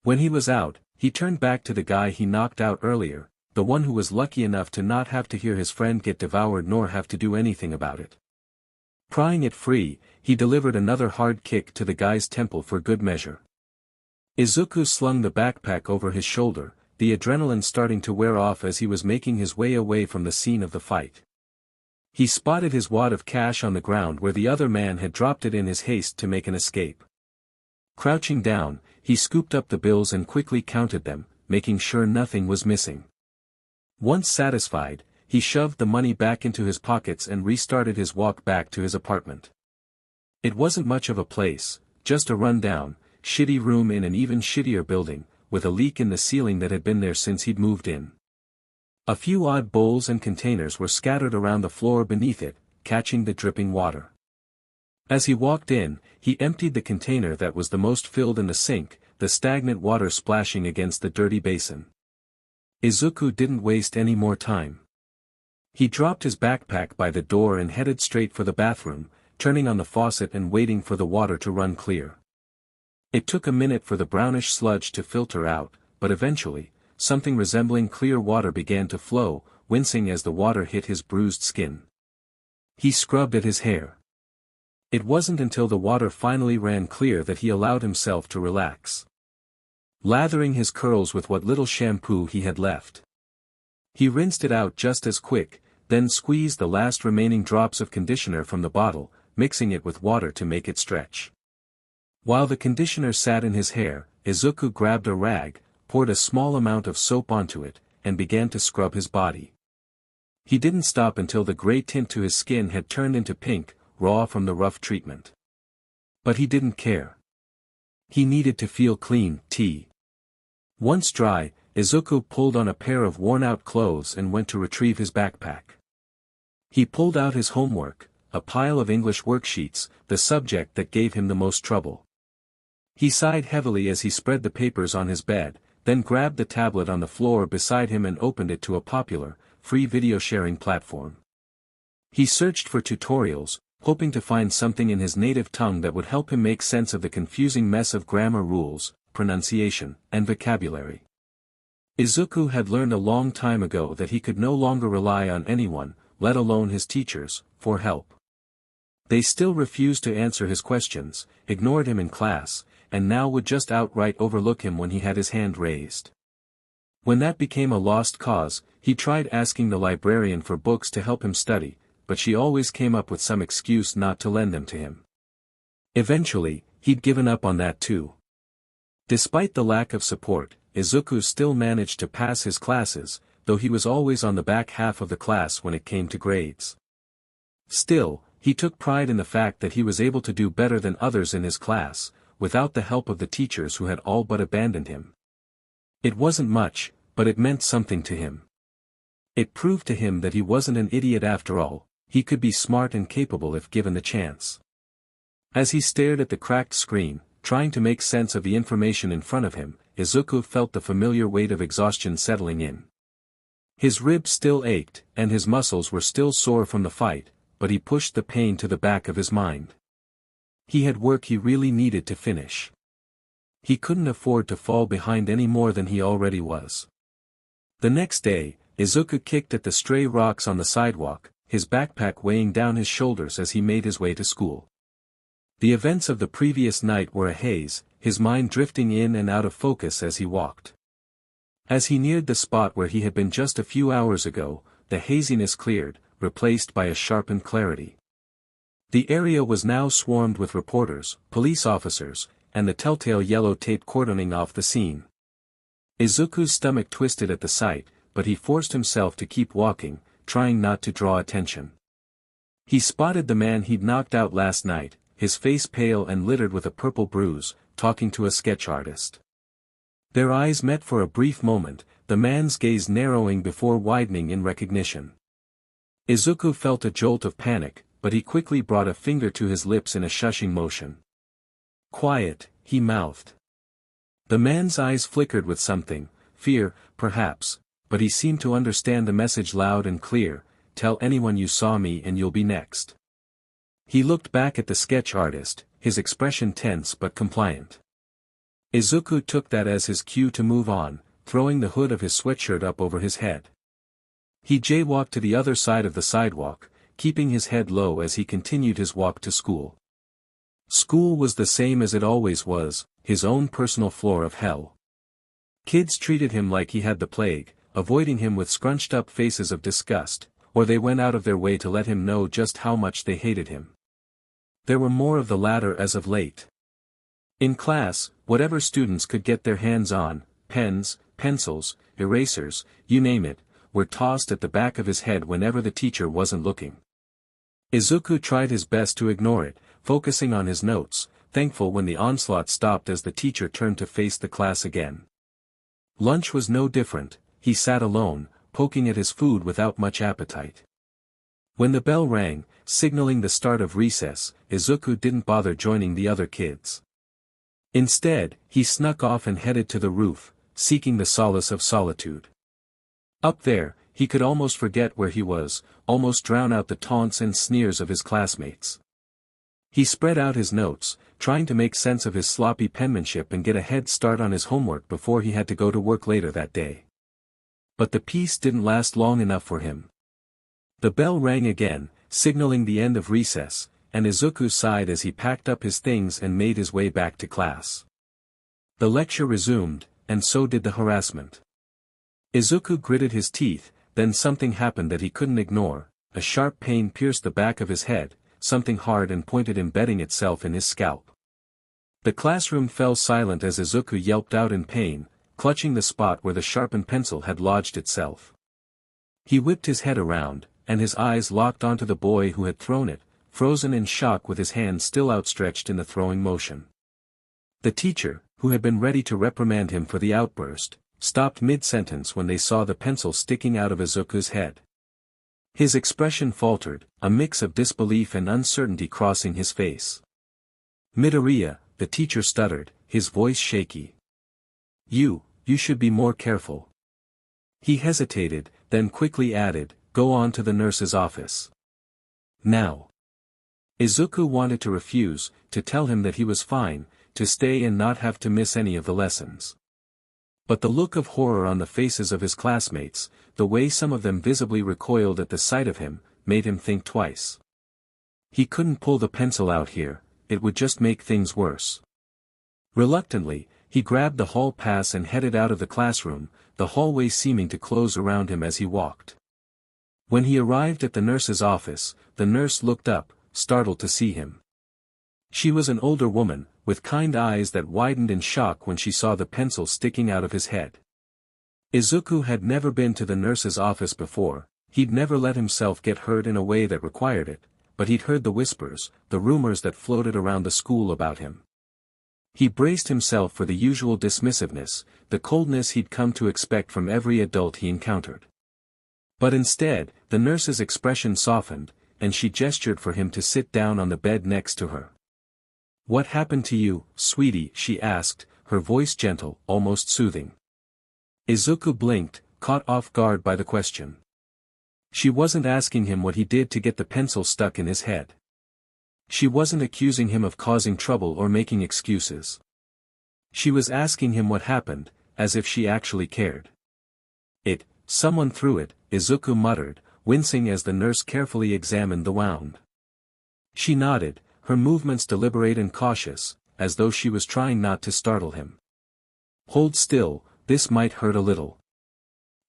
When he was out, he turned back to the guy he knocked out earlier, the one who was lucky enough to not have to hear his friend get devoured nor have to do anything about it. Prying it free, he delivered another hard kick to the guy's temple for good measure. Izuku slung the backpack over his shoulder, the adrenaline starting to wear off as he was making his way away from the scene of the fight. He spotted his wad of cash on the ground where the other man had dropped it in his haste to make an escape. Crouching down, he scooped up the bills and quickly counted them, making sure nothing was missing. Once satisfied, he shoved the money back into his pockets and restarted his walk back to his apartment. It wasn't much of a place, just a run-down, shitty room in an even shittier building, with a leak in the ceiling that had been there since he'd moved in. A few odd bowls and containers were scattered around the floor beneath it, catching the dripping water. As he walked in, he emptied the container that was the most filled in the sink, the stagnant water splashing against the dirty basin. Izuku didn't waste any more time. He dropped his backpack by the door and headed straight for the bathroom, turning on the faucet and waiting for the water to run clear. It took a minute for the brownish sludge to filter out, but eventually, something resembling clear water began to flow, wincing as the water hit his bruised skin. He scrubbed at his hair. It wasn't until the water finally ran clear that he allowed himself to relax. Lathering his curls with what little shampoo he had left. He rinsed it out just as quick, then squeezed the last remaining drops of conditioner from the bottle, mixing it with water to make it stretch. While the conditioner sat in his hair, Izuku grabbed a rag, poured a small amount of soap onto it, and began to scrub his body. He didn't stop until the gray tint to his skin had turned into pink, raw from the rough treatment. But he didn't care. He needed to feel clean. Once dry, Izuku pulled on a pair of worn-out clothes and went to retrieve his backpack. He pulled out his homework, a pile of English worksheets, the subject that gave him the most trouble. He sighed heavily as he spread the papers on his bed, then grabbed the tablet on the floor beside him and opened it to a popular, free video sharing platform. He searched for tutorials, hoping to find something in his native tongue that would help him make sense of the confusing mess of grammar rules, pronunciation, and vocabulary. Izuku had learned a long time ago that he could no longer rely on anyone, let alone his teachers, for help. They still refused to answer his questions, ignored him in class, and now would just outright overlook him when he had his hand raised. When that became a lost cause, he tried asking the librarian for books to help him study, but she always came up with some excuse not to lend them to him. Eventually, he'd given up on that too. Despite the lack of support, Izuku still managed to pass his classes, though he was always on the back half of the class when it came to grades. Still, he took pride in the fact that he was able to do better than others in his class, without the help of the teachers who had all but abandoned him. It wasn't much, but it meant something to him. It proved to him that he wasn't an idiot after all, he could be smart and capable if given the chance. As he stared at the cracked screen, trying to make sense of the information in front of him, Izuku felt the familiar weight of exhaustion settling in. His ribs still ached, and his muscles were still sore from the fight, but he pushed the pain to the back of his mind. He had work he really needed to finish. He couldn't afford to fall behind any more than he already was. The next day, Izuku kicked at the stray rocks on the sidewalk, his backpack weighing down his shoulders as he made his way to school. The events of the previous night were a haze, his mind drifting in and out of focus as he walked. As he neared the spot where he had been just a few hours ago, the haziness cleared, replaced by a sharpened clarity. The area was now swarmed with reporters, police officers, and the telltale yellow tape cordoning off the scene. Izuku's stomach twisted at the sight, but he forced himself to keep walking, trying not to draw attention. He spotted the man he'd knocked out last night, his face pale and littered with a purple bruise, talking to a sketch artist. Their eyes met for a brief moment, the man's gaze narrowing before widening in recognition. Izuku felt a jolt of panic, but he quickly brought a finger to his lips in a shushing motion. "Quiet," he mouthed. The man's eyes flickered with something, fear, perhaps, but he seemed to understand the message loud and clear, "Tell anyone you saw me and you'll be next." He looked back at the sketch artist, his expression tense but compliant. Izuku took that as his cue to move on, throwing the hood of his sweatshirt up over his head. He jaywalked to the other side of the sidewalk, keeping his head low as he continued his walk to school. School was the same as it always was, his own personal floor of hell. Kids treated him like he had the plague, avoiding him with scrunched-up faces of disgust, or they went out of their way to let him know just how much they hated him. There were more of the latter as of late. In class, whatever students could get their hands on, pens, pencils, erasers, you name it, were tossed at the back of his head whenever the teacher wasn't looking. Izuku tried his best to ignore it, focusing on his notes, thankful when the onslaught stopped as the teacher turned to face the class again. Lunch was no different, he sat alone, poking at his food without much appetite. When the bell rang, signaling the start of recess, Izuku didn't bother joining the other kids. Instead, he snuck off and headed to the roof, seeking the solace of solitude. Up there, he could almost forget where he was, almost drown out the taunts and sneers of his classmates. He spread out his notes, trying to make sense of his sloppy penmanship and get a head start on his homework before he had to go to work later that day. But the peace didn't last long enough for him. The bell rang again, signaling the end of recess, and Izuku sighed as he packed up his things and made his way back to class. The lecture resumed, and so did the harassment. Izuku gritted his teeth, then something happened that he couldn't ignore. A sharp pain pierced the back of his head, something hard and pointed embedding itself in his scalp. The classroom fell silent as Izuku yelped out in pain, clutching the spot where the sharpened pencil had lodged itself. He whipped his head around, and his eyes locked onto the boy who had thrown it, frozen in shock with his hand still outstretched in the throwing motion. The teacher, who had been ready to reprimand him for the outburst, stopped mid-sentence when they saw the pencil sticking out of Izuku's head. His expression faltered, a mix of disbelief and uncertainty crossing his face. "Midoriya," the teacher stuttered, his voice shaky. You should be more careful." He hesitated, then quickly added, "Go on to the nurse's office. Now." Izuku wanted to refuse, to tell him that he was fine, to stay and not have to miss any of the lessons. But the look of horror on the faces of his classmates, the way some of them visibly recoiled at the sight of him, made him think twice. He couldn't pull the pencil out here, it would just make things worse. Reluctantly, he grabbed the hall pass and headed out of the classroom, the hallway seeming to close around him as he walked. When he arrived at the nurse's office, the nurse looked up, startled to see him. She was an older woman, with kind eyes that widened in shock when she saw the pencil sticking out of his head. Izuku had never been to the nurse's office before, he'd never let himself get hurt in a way that required it, but he'd heard the whispers, the rumors that floated around the school about him. He braced himself for the usual dismissiveness, the coldness he'd come to expect from every adult he encountered. But instead, the nurse's expression softened, and she gestured for him to sit down on the bed next to her. "What happened to you, sweetie?" she asked, her voice gentle, almost soothing. Izuku blinked, caught off guard by the question. She wasn't asking him what he did to get the pencil stuck in his head. She wasn't accusing him of causing trouble or making excuses. She was asking him what happened, as if she actually cared. Someone threw it," Izuku muttered, wincing as the nurse carefully examined the wound. She nodded, her movements deliberate and cautious, as though she was trying not to startle him. "Hold still, this might hurt a little."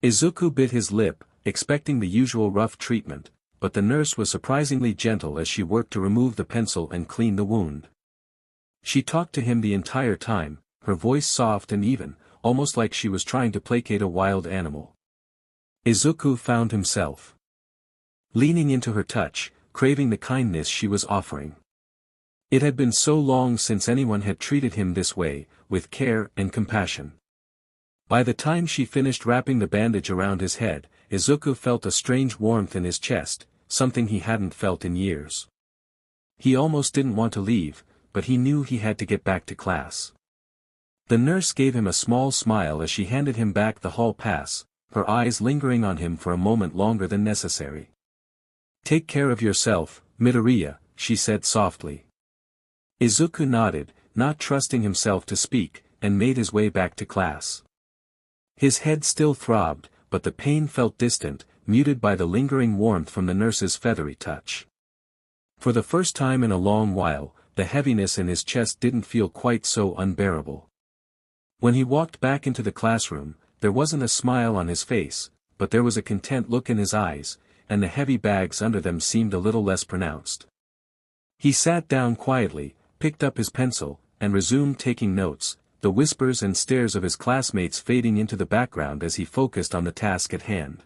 Izuku bit his lip, expecting the usual rough treatment, but the nurse was surprisingly gentle as she worked to remove the pencil and clean the wound. She talked to him the entire time, her voice soft and even, almost like she was trying to placate a wild animal. Izuku found himself leaning into her touch, craving the kindness she was offering. It had been so long since anyone had treated him this way, with care and compassion. By the time she finished wrapping the bandage around his head, Izuku felt a strange warmth in his chest, something he hadn't felt in years. He almost didn't want to leave, but he knew he had to get back to class. The nurse gave him a small smile as she handed him back the hall pass, her eyes lingering on him for a moment longer than necessary. "Take care of yourself, Midoriya," she said softly. Izuku nodded, not trusting himself to speak, and made his way back to class. His head still throbbed, but the pain felt distant, muted by the lingering warmth from the nurse's feathery touch. For the first time in a long while, the heaviness in his chest didn't feel quite so unbearable. When he walked back into the classroom, there wasn't a smile on his face, but there was a content look in his eyes, and the heavy bags under them seemed a little less pronounced. He sat down quietly, picked up his pencil, and resumed taking notes, the whispers and stares of his classmates fading into the background as he focused on the task at hand.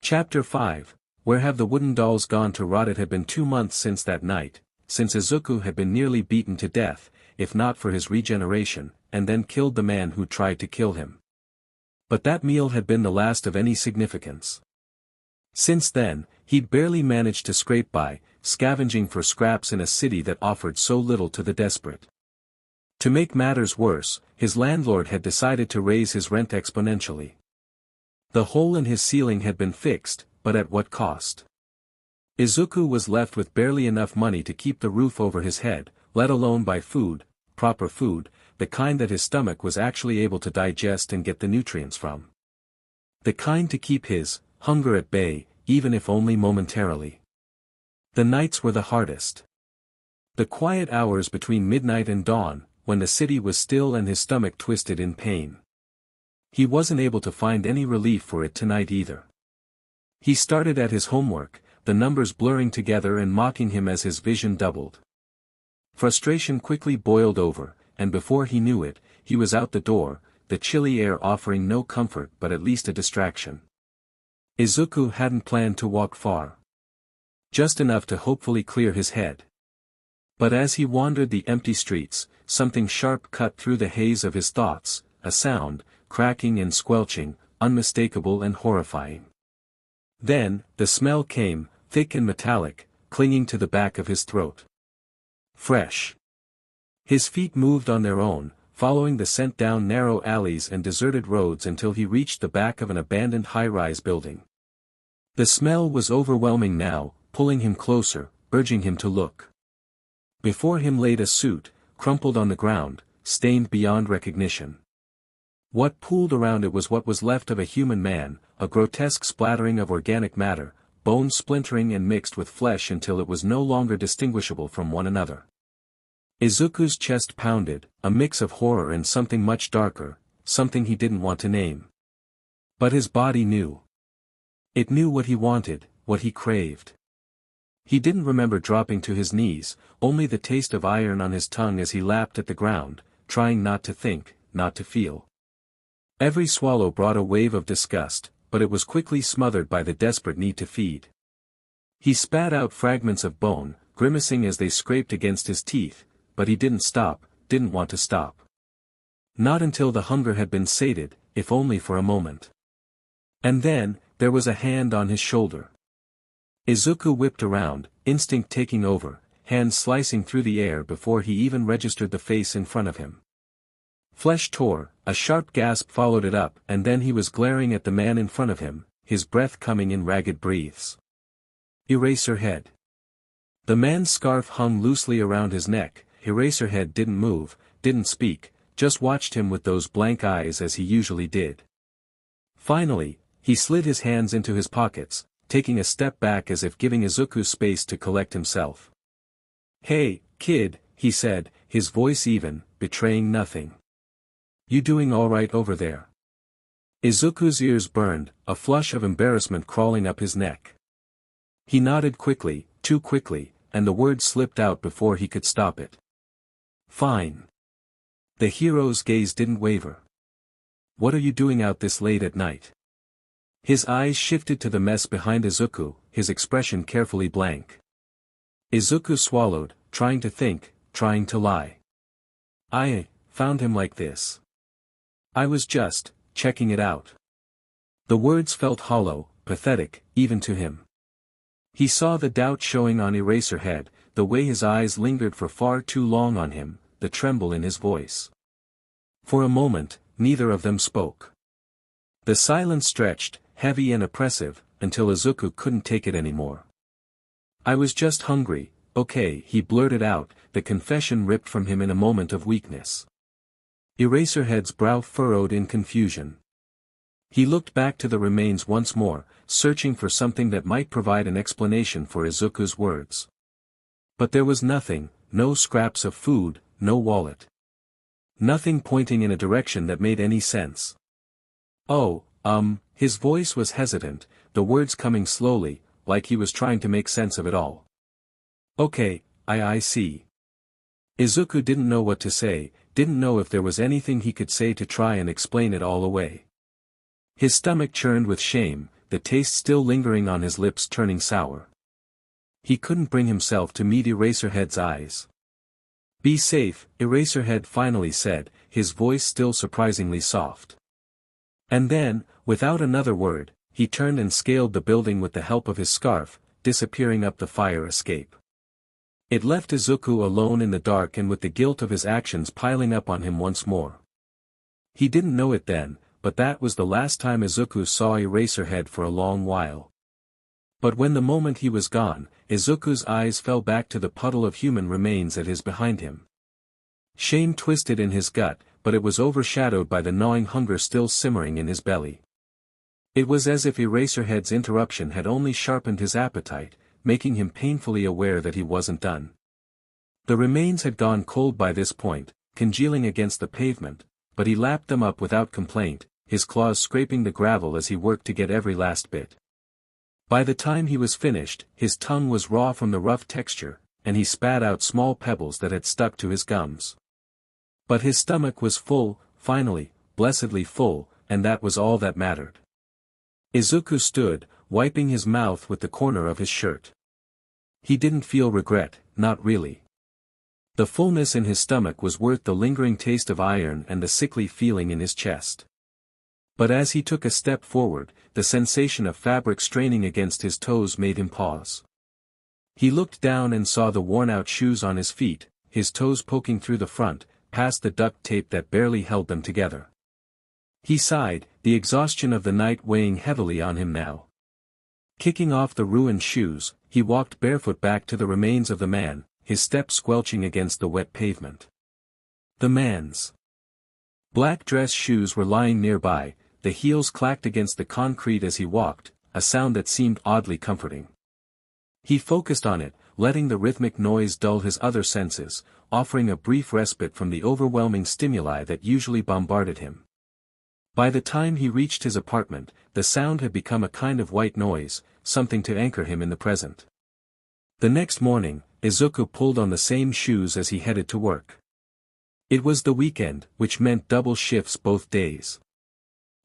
Chapter 5, Where Have the Wooden Dolls Gone to Rot? It had been 2 months since that night, since Izuku had been nearly beaten to death, if not for his regeneration, and then killed the man who tried to kill him. But that meal had been the last of any significance. Since then, he'd barely managed to scrape by, scavenging for scraps in a city that offered so little to the desperate. To make matters worse, his landlord had decided to raise his rent exponentially. The hole in his ceiling had been fixed, but at what cost? Izuku was left with barely enough money to keep the roof over his head, let alone buy food, proper food, the kind that his stomach was actually able to digest and get the nutrients from. The kind to keep his hunger at bay, even if only momentarily. The nights were the hardest. The quiet hours between midnight and dawn, when the city was still and his stomach twisted in pain. He wasn't able to find any relief for it tonight either. He started at his homework, the numbers blurring together and mocking him as his vision doubled. Frustration quickly boiled over, and before he knew it, he was out the door, the chilly air offering no comfort but at least a distraction. Izuku hadn't planned to walk far. Just enough to hopefully clear his head. But as he wandered the empty streets, something sharp cut through the haze of his thoughts, a sound, cracking and squelching, unmistakable and horrifying. Then, the smell came, thick and metallic, clinging to the back of his throat. Fresh. His feet moved on their own, following the scent down narrow alleys and deserted roads until he reached the back of an abandoned high-rise building. The smell was overwhelming now, pulling him closer, urging him to look. Before him laid a suit, crumpled on the ground, stained beyond recognition. What pooled around it was what was left of a human man, a grotesque splattering of organic matter, bones splintering and mixed with flesh until it was no longer distinguishable from one another. Izuku's chest pounded, a mix of horror and something much darker, something he didn't want to name. But his body knew. It knew what he wanted, what he craved. He didn't remember dropping to his knees, only the taste of iron on his tongue as he lapped at the ground, trying not to think, not to feel. Every swallow brought a wave of disgust, but it was quickly smothered by the desperate need to feed. He spat out fragments of bone, grimacing as they scraped against his teeth, but he didn't stop, didn't want to stop. Not until the hunger had been sated, if only for a moment. And then, there was a hand on his shoulder. Izuku whipped around, instinct taking over, hands slicing through the air before he even registered the face in front of him. Flesh tore, a sharp gasp followed it up, and then he was glaring at the man in front of him, his breath coming in ragged breaths. Eraserhead. The man's scarf hung loosely around his neck. Eraserhead didn't move, didn't speak, just watched him with those blank eyes as he usually did. Finally, he slid his hands into his pockets, taking a step back as if giving Izuku space to collect himself. "Hey, kid," he said, his voice even, betraying nothing. "You doing alright over there?" Izuku's ears burned, a flush of embarrassment crawling up his neck. He nodded quickly, too quickly, and the word slipped out before he could stop it. "Fine." The hero's gaze didn't waver. "What are you doing out this late at night?" His eyes shifted to the mess behind Izuku, his expression carefully blank. Izuku swallowed, trying to think, trying to lie. "I found him like this. I was just checking it out." The words felt hollow, pathetic, even to him. He saw the doubt showing on Eraserhead, the way his eyes lingered for far too long on him, the tremble in his voice. For a moment, neither of them spoke. The silence stretched, heavy and oppressive, until Izuku couldn't take it anymore. "I was just hungry, okay," he blurted out, the confession ripped from him in a moment of weakness. Eraserhead's brow furrowed in confusion. He looked back to the remains once more, searching for something that might provide an explanation for Izuku's words. But there was nothing, no scraps of food, no wallet. Nothing pointing in a direction that made any sense. "Oh, his voice was hesitant, the words coming slowly, like he was trying to make sense of it all. "Okay, I see." Izuku didn't know what to say, didn't know if there was anything he could say to try and explain it all away. His stomach churned with shame, the taste still lingering on his lips turning sour. He couldn't bring himself to meet Eraserhead's eyes. "Be safe," Eraserhead finally said, his voice still surprisingly soft. And then, without another word, he turned and scaled the building with the help of his scarf, disappearing up the fire escape. It left Izuku alone in the dark and with the guilt of his actions piling up on him once more. He didn't know it then, but that was the last time Izuku saw Eraserhead for a long while. But when the moment he was gone, Izuku's eyes fell back to the puddle of human remains that is behind him. Shame twisted in his gut, but it was overshadowed by the gnawing hunger still simmering in his belly. It was as if Eraserhead's interruption had only sharpened his appetite, making him painfully aware that he wasn't done. The remains had gone cold by this point, congealing against the pavement, but he lapped them up without complaint, his claws scraping the gravel as he worked to get every last bit. By the time he was finished, his tongue was raw from the rough texture, and he spat out small pebbles that had stuck to his gums. But his stomach was full, finally, blessedly full, and that was all that mattered. Izuku stood, wiping his mouth with the corner of his shirt. He didn't feel regret, not really. The fullness in his stomach was worth the lingering taste of iron and the sickly feeling in his chest. But as he took a step forward, the sensation of fabric straining against his toes made him pause. He looked down and saw the worn-out shoes on his feet, his toes poking through the front, past the duct tape that barely held them together. He sighed, the exhaustion of the night weighing heavily on him now. Kicking off the ruined shoes, he walked barefoot back to the remains of the man, his steps squelching against the wet pavement. The man's black dress shoes were lying nearby, the heels clacked against the concrete as he walked, a sound that seemed oddly comforting. He focused on it, letting the rhythmic noise dull his other senses, offering a brief respite from the overwhelming stimuli that usually bombarded him. By the time he reached his apartment, the sound had become a kind of white noise, something to anchor him in the present. The next morning, Izuku pulled on the same shoes as he headed to work. It was the weekend, which meant double shifts both days.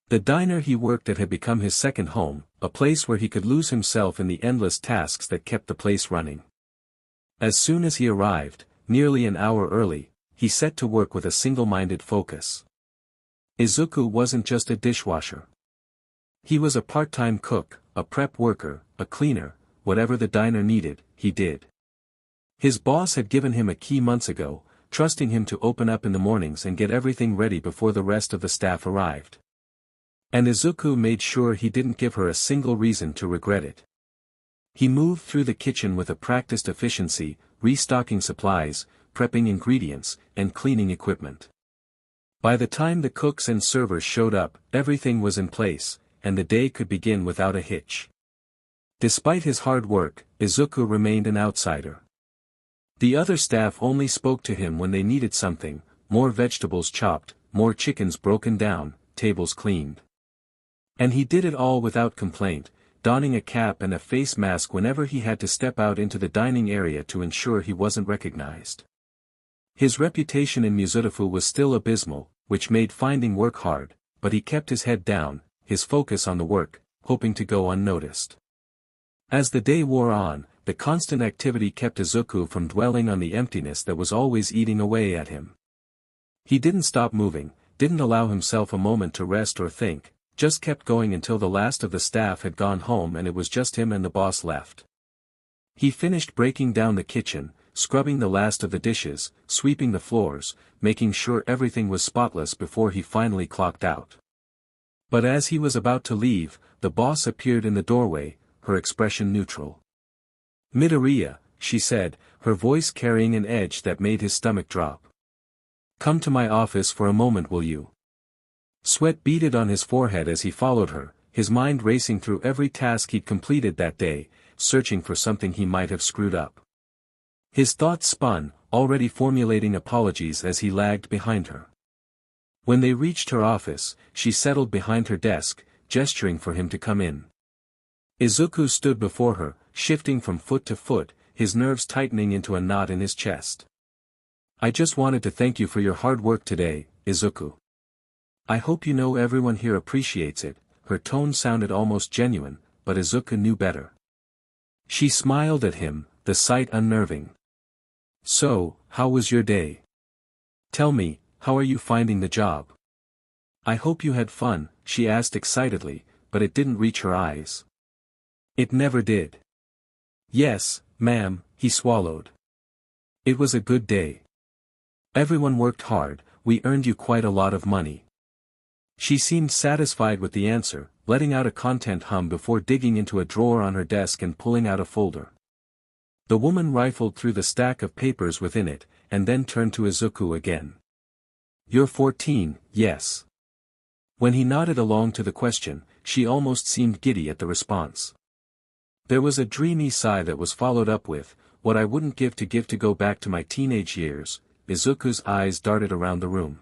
The diner he worked at had become his second home, a place where he could lose himself in the endless tasks that kept the place running. As soon as he arrived, nearly an hour early, he set to work with a single-minded focus. Izuku wasn't just a dishwasher. He was a part-time cook, a prep worker, a cleaner, whatever the diner needed, he did. His boss had given him a key months ago, trusting him to open up in the mornings and get everything ready before the rest of the staff arrived. And Izuku made sure he didn't give her a single reason to regret it. He moved through the kitchen with a practiced efficiency, restocking supplies, prepping ingredients, and cleaning equipment. By the time the cooks and servers showed up, everything was in place, and the day could begin without a hitch. Despite his hard work, Izuku remained an outsider. The other staff only spoke to him when they needed something: more vegetables chopped, more chickens broken down, tables cleaned. And he did it all without complaint, donning a cap and a face mask whenever he had to step out into the dining area to ensure he wasn't recognized. His reputation in Muzutafu was still abysmal, which made finding work hard, but he kept his head down, his focus on the work, hoping to go unnoticed. As the day wore on, the constant activity kept Izuku from dwelling on the emptiness that was always eating away at him. He didn't stop moving, didn't allow himself a moment to rest or think, just kept going until the last of the staff had gone home and it was just him and the boss left. He finished breaking down the kitchen, scrubbing the last of the dishes, sweeping the floors, making sure everything was spotless before he finally clocked out. But as he was about to leave, the boss appeared in the doorway, her expression neutral. "Midoriya," she said, her voice carrying an edge that made his stomach drop. "Come to my office for a moment, will you?" Sweat beaded on his forehead as he followed her, his mind racing through every task he'd completed that day, searching for something he might have screwed up. His thoughts spun, already formulating apologies as he lagged behind her. When they reached her office, she settled behind her desk, gesturing for him to come in. Izuku stood before her, shifting from foot to foot, his nerves tightening into a knot in his chest. "I just wanted to thank you for your hard work today, Izuku. I hope you know everyone here appreciates it." Her tone sounded almost genuine, but Izuku knew better. She smiled at him, the sight unnerving. "So, how was your day? Tell me, how are you finding the job? I hope you had fun," she asked excitedly, but it didn't reach her eyes. It never did. "Yes, ma'am," he swallowed. "It was a good day. Everyone worked hard, we earned you quite a lot of money." She seemed satisfied with the answer, letting out a content hum before digging into a drawer on her desk and pulling out a folder. The woman rifled through the stack of papers within it, and then turned to Izuku again. "You're 14, yes?" When he nodded along to the question, she almost seemed giddy at the response. There was a dreamy sigh that was followed up with, "What I wouldn't give to go back to my teenage years." Izuku's eyes darted around the room.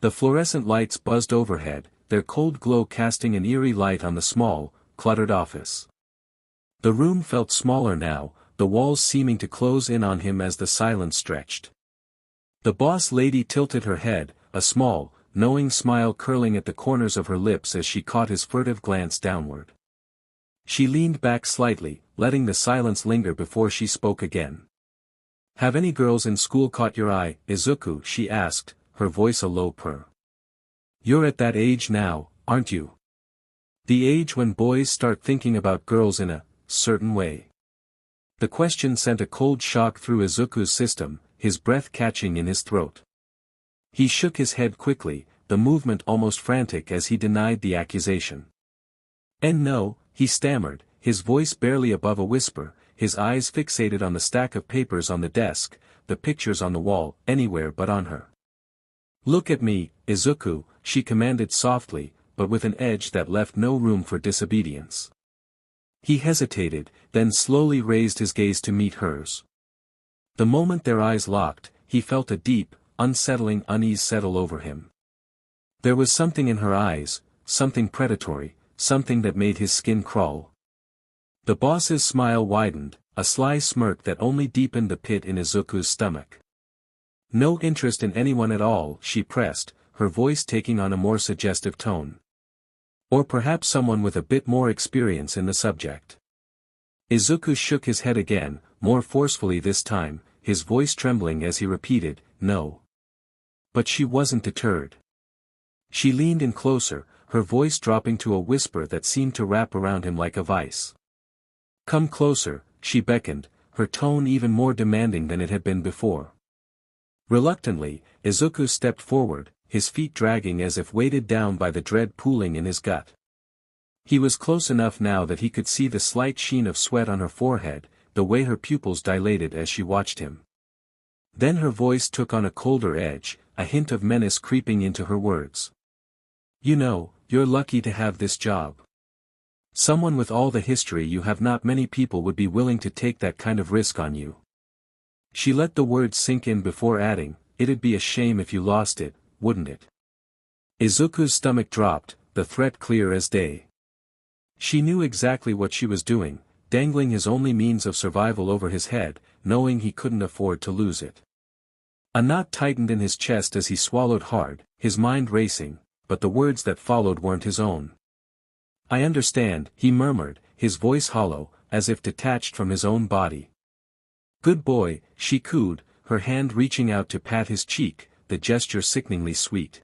The fluorescent lights buzzed overhead, their cold glow casting an eerie light on the small, cluttered office. The room felt smaller now, the walls seeming to close in on him as the silence stretched. The boss lady tilted her head, a small, knowing smile curling at the corners of her lips as she caught his furtive glance downward. She leaned back slightly, letting the silence linger before she spoke again. "Have any girls in school caught your eye, Izuku?" she asked, her voice a low purr. "You're at that age now, aren't you? The age when boys start thinking about girls in a certain way." The question sent a cold shock through Izuku's system, his breath catching in his throat. He shook his head quickly, the movement almost frantic as he denied the accusation. "And no," he stammered, his voice barely above a whisper, his eyes fixated on the stack of papers on the desk, the pictures on the wall, anywhere but on her. "Look at me, Izuku," she commanded softly, but with an edge that left no room for disobedience. He hesitated, then slowly raised his gaze to meet hers. The moment their eyes locked, he felt a deep, unsettling unease settle over him. There was something in her eyes, something predatory, something that made his skin crawl. The boss's smile widened, a sly smirk that only deepened the pit in Izuku's stomach. "No interest in anyone at all," she pressed, her voice taking on a more suggestive tone. "Or perhaps someone with a bit more experience in the subject." Izuku shook his head again, more forcefully this time, his voice trembling as he repeated, "No." But she wasn't deterred. She leaned in closer, her voice dropping to a whisper that seemed to wrap around him like a vice. "Come closer," she beckoned, her tone even more demanding than it had been before. Reluctantly, Izuku stepped forward, his feet dragging as if weighted down by the dread pooling in his gut. He was close enough now that he could see the slight sheen of sweat on her forehead, the way her pupils dilated as she watched him. Then her voice took on a colder edge, a hint of menace creeping into her words. "You know, you're lucky to have this job. Someone with all the history you have, not many people would be willing to take that kind of risk on you. She let the words sink in before adding, it'd be a shame if you lost it, wouldn't it? Izuku's stomach dropped, the threat clear as day. She knew exactly what she was doing, dangling his only means of survival over his head, knowing he couldn't afford to lose it. A knot tightened in his chest as he swallowed hard, his mind racing, but the words that followed weren't his own. I understand, he murmured, his voice hollow, as if detached from his own body. Good boy, she cooed, her hand reaching out to pat his cheek, the gesture sickeningly sweet.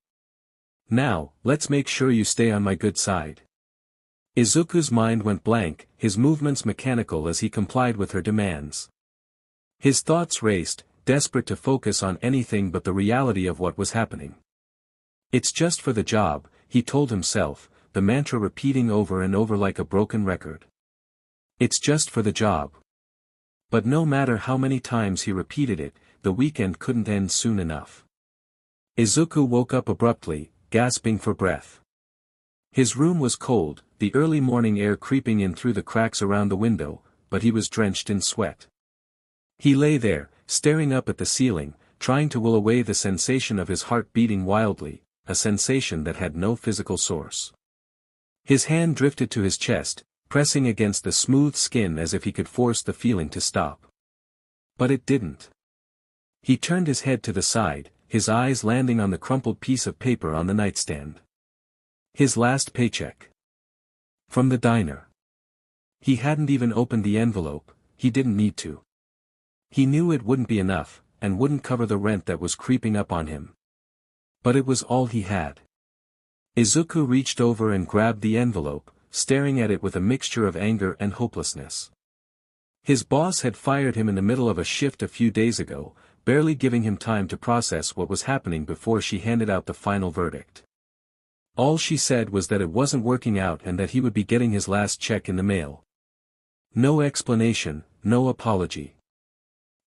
Now, let's make sure you stay on my good side. Izuku's mind went blank, his movements mechanical as he complied with her demands. His thoughts raced, desperate to focus on anything but the reality of what was happening. It's just for the job, he told himself, the mantra repeating over and over like a broken record. It's just for the job. But no matter how many times he repeated it, the weekend couldn't end soon enough. Izuku woke up abruptly, gasping for breath. His room was cold, the early morning air creeping in through the cracks around the window, but he was drenched in sweat. He lay there, staring up at the ceiling, trying to will away the sensation of his heart beating wildly, a sensation that had no physical source. His hand drifted to his chest, pressing against the smooth skin as if he could force the feeling to stop. But it didn't. He turned his head to the side, his eyes landing on the crumpled piece of paper on the nightstand. His last paycheck. From the diner. He hadn't even opened the envelope, he didn't need to. He knew it wouldn't be enough, and wouldn't cover the rent that was creeping up on him. But it was all he had. Izuku reached over and grabbed the envelope, staring at it with a mixture of anger and hopelessness. His boss had fired him in the middle of a shift a few days ago, barely giving him time to process what was happening before she handed out the final verdict. All she said was that it wasn't working out and that he would be getting his last check in the mail. No explanation, no apology.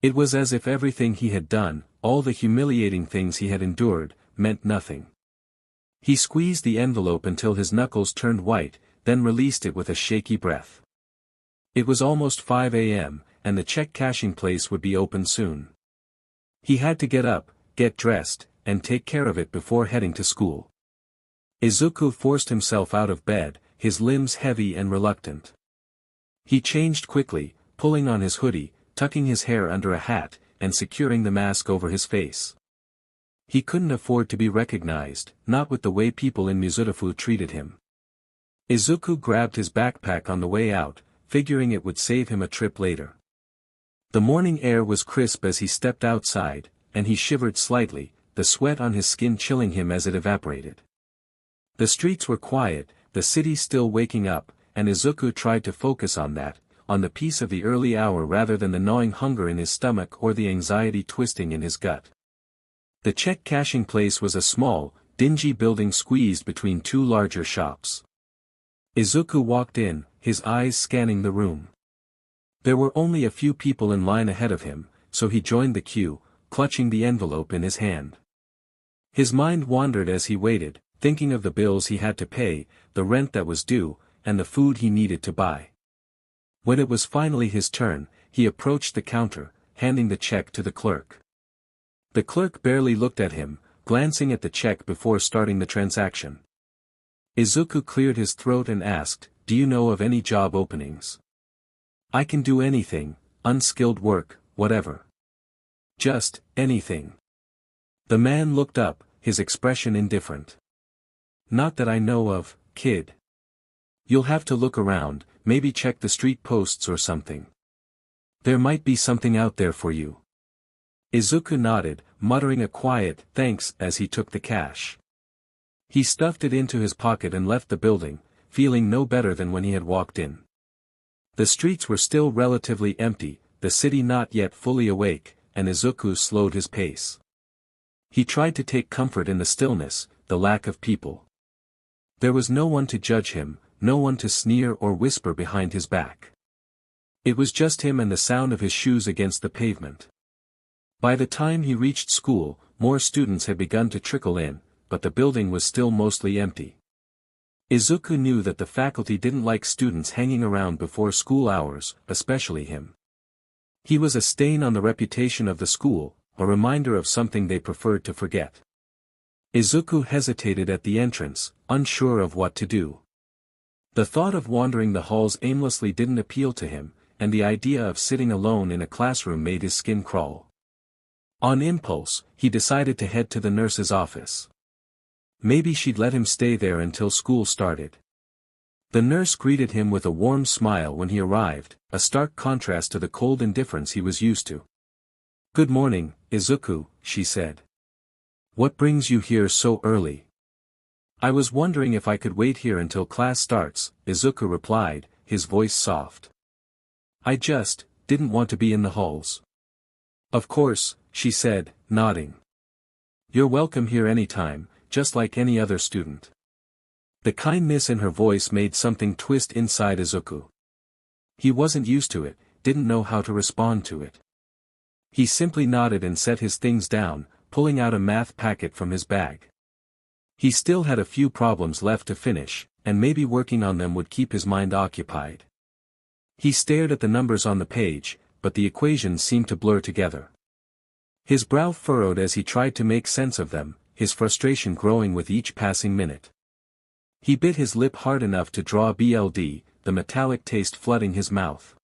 It was as if everything he had done, all the humiliating things he had endured, meant nothing. He squeezed the envelope until his knuckles turned white, then released it with a shaky breath. It was almost 5 a.m., and the check cashing place would be open soon. He had to get up, get dressed, and take care of it before heading to school. Izuku forced himself out of bed, his limbs heavy and reluctant. He changed quickly, pulling on his hoodie, tucking his hair under a hat, and securing the mask over his face. He couldn't afford to be recognized, not with the way people in Mizutafu treated him. Izuku grabbed his backpack on the way out, figuring it would save him a trip later. The morning air was crisp as he stepped outside, and he shivered slightly, the sweat on his skin chilling him as it evaporated. The streets were quiet, the city still waking up, and Izuku tried to focus on that, on the peace of the early hour rather than the gnawing hunger in his stomach or the anxiety twisting in his gut. The check cashing place was a small, dingy building squeezed between two larger shops. Izuku walked in, his eyes scanning the room. There were only a few people in line ahead of him, so he joined the queue, clutching the envelope in his hand. His mind wandered as he waited, thinking of the bills he had to pay, the rent that was due, and the food he needed to buy. When it was finally his turn, he approached the counter, handing the check to the clerk. The clerk barely looked at him, glancing at the check before starting the transaction. Izuku cleared his throat and asked, "Do you know of any job openings? I can do anything, unskilled work, whatever. Just, anything." The man looked up, his expression indifferent. "Not that I know of, kid. You'll have to look around, maybe check the street posts or something. There might be something out there for you." Izuku nodded, muttering a quiet thanks as he took the cash. He stuffed it into his pocket and left the building, feeling no better than when he had walked in. The streets were still relatively empty, the city not yet fully awake, and Izuku slowed his pace. He tried to take comfort in the stillness, the lack of people. There was no one to judge him, no one to sneer or whisper behind his back. It was just him and the sound of his shoes against the pavement. By the time he reached school, more students had begun to trickle in, but the building was still mostly empty. Izuku knew that the faculty didn't like students hanging around before school hours, especially him. He was a stain on the reputation of the school, a reminder of something they preferred to forget. Izuku hesitated at the entrance, unsure of what to do. The thought of wandering the halls aimlessly didn't appeal to him, and the idea of sitting alone in a classroom made his skin crawl. On impulse, he decided to head to the nurse's office. Maybe she'd let him stay there until school started. The nurse greeted him with a warm smile when he arrived, a stark contrast to the cold indifference he was used to. "Good morning, Izuku," she said. "What brings you here so early?" "I was wondering if I could wait here until class starts," Izuku replied, his voice soft. "I just didn't want to be in the halls." "Of course," she said, nodding. "You're welcome here anytime, just like any other student." The kindness in her voice made something twist inside Izuku. He wasn't used to it, didn't know how to respond to it. He simply nodded and set his things down, pulling out a math packet from his bag. He still had a few problems left to finish, and maybe working on them would keep his mind occupied. He stared at the numbers on the page, but the equations seemed to blur together. His brow furrowed as he tried to make sense of them, his frustration growing with each passing minute. He bit his lip hard enough to draw BLD, the metallic taste flooding his mouth.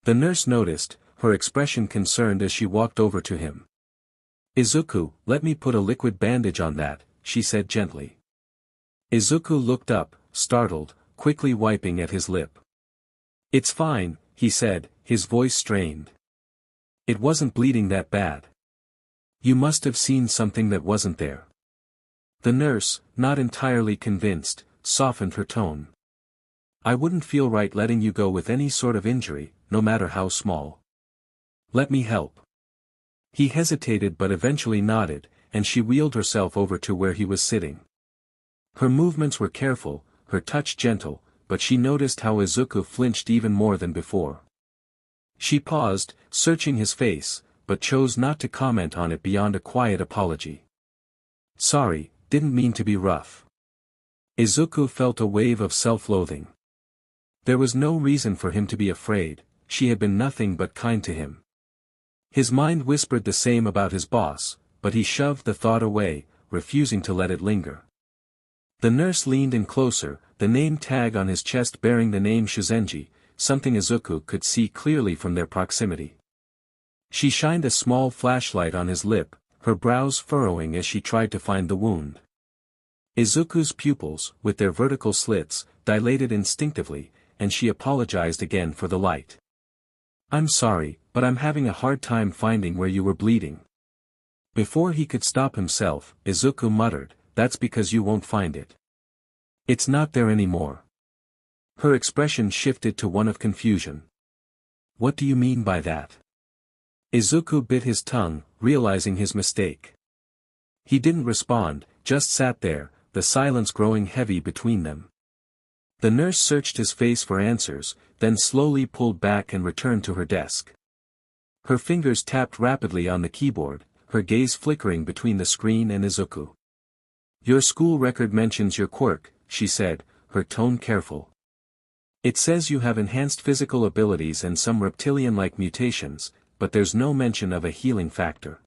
The nurse noticed, her expression concerned as she walked over to him. "Izuku, let me put a liquid bandage on that," she said gently. Izuku looked up, startled, quickly wiping at his lip. "It's fine," he said, his voice strained. "It wasn't bleeding that bad." "You must have seen something that wasn't there." The nurse, not entirely convinced, softened her tone. "I wouldn't feel right letting you go with any sort of injury, no matter how small. Let me help." He hesitated but eventually nodded, and she wheeled herself over to where he was sitting. Her movements were careful, her touch gentle, but she noticed how Izuku flinched even more than before. She paused, searching his face, but chose not to comment on it beyond a quiet apology. "Sorry, didn't mean to be rough." Izuku felt a wave of self-loathing. There was no reason for him to be afraid, she had been nothing but kind to him. His mind whispered the same about his boss, but he shoved the thought away, refusing to let it linger. The nurse leaned in closer, the name tag on his chest bearing the name Shizenji, something Izuku could see clearly from their proximity. She shined a small flashlight on his lip, her brows furrowing as she tried to find the wound. Izuku's pupils, with their vertical slits, dilated instinctively, and she apologized again for the light. "I'm sorry, but I'm having a hard time finding where you were bleeding." Before he could stop himself, Izuku muttered, "That's because you won't find it. It's not there anymore." Her expression shifted to one of confusion. "What do you mean by that?" Izuku bit his tongue, realizing his mistake. He didn't respond, just sat there, the silence growing heavy between them. The nurse searched his face for answers, then slowly pulled back and returned to her desk. Her fingers tapped rapidly on the keyboard, her gaze flickering between the screen and Izuku. "Your school record mentions your quirk," she said, her tone careful. "It says you have enhanced physical abilities and some reptilian-like mutations, but there's no mention of a healing factor."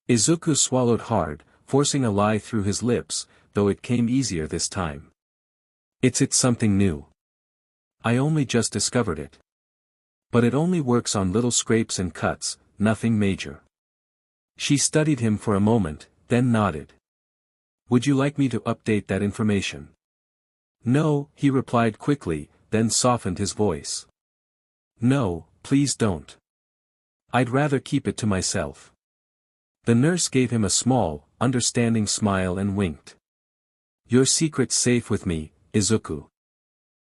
Izuku swallowed hard, forcing a lie through his lips, though it came easier this time. It's something new. I only just discovered it. But it only works on little scrapes and cuts, nothing major." She studied him for a moment, then nodded. "Would you like me to update that information?" "No," he replied quickly, then softened his voice. "No, please don't. I'd rather keep it to myself." The nurse gave him a small, understanding smile and winked. "Your secret's safe with me, Izuku."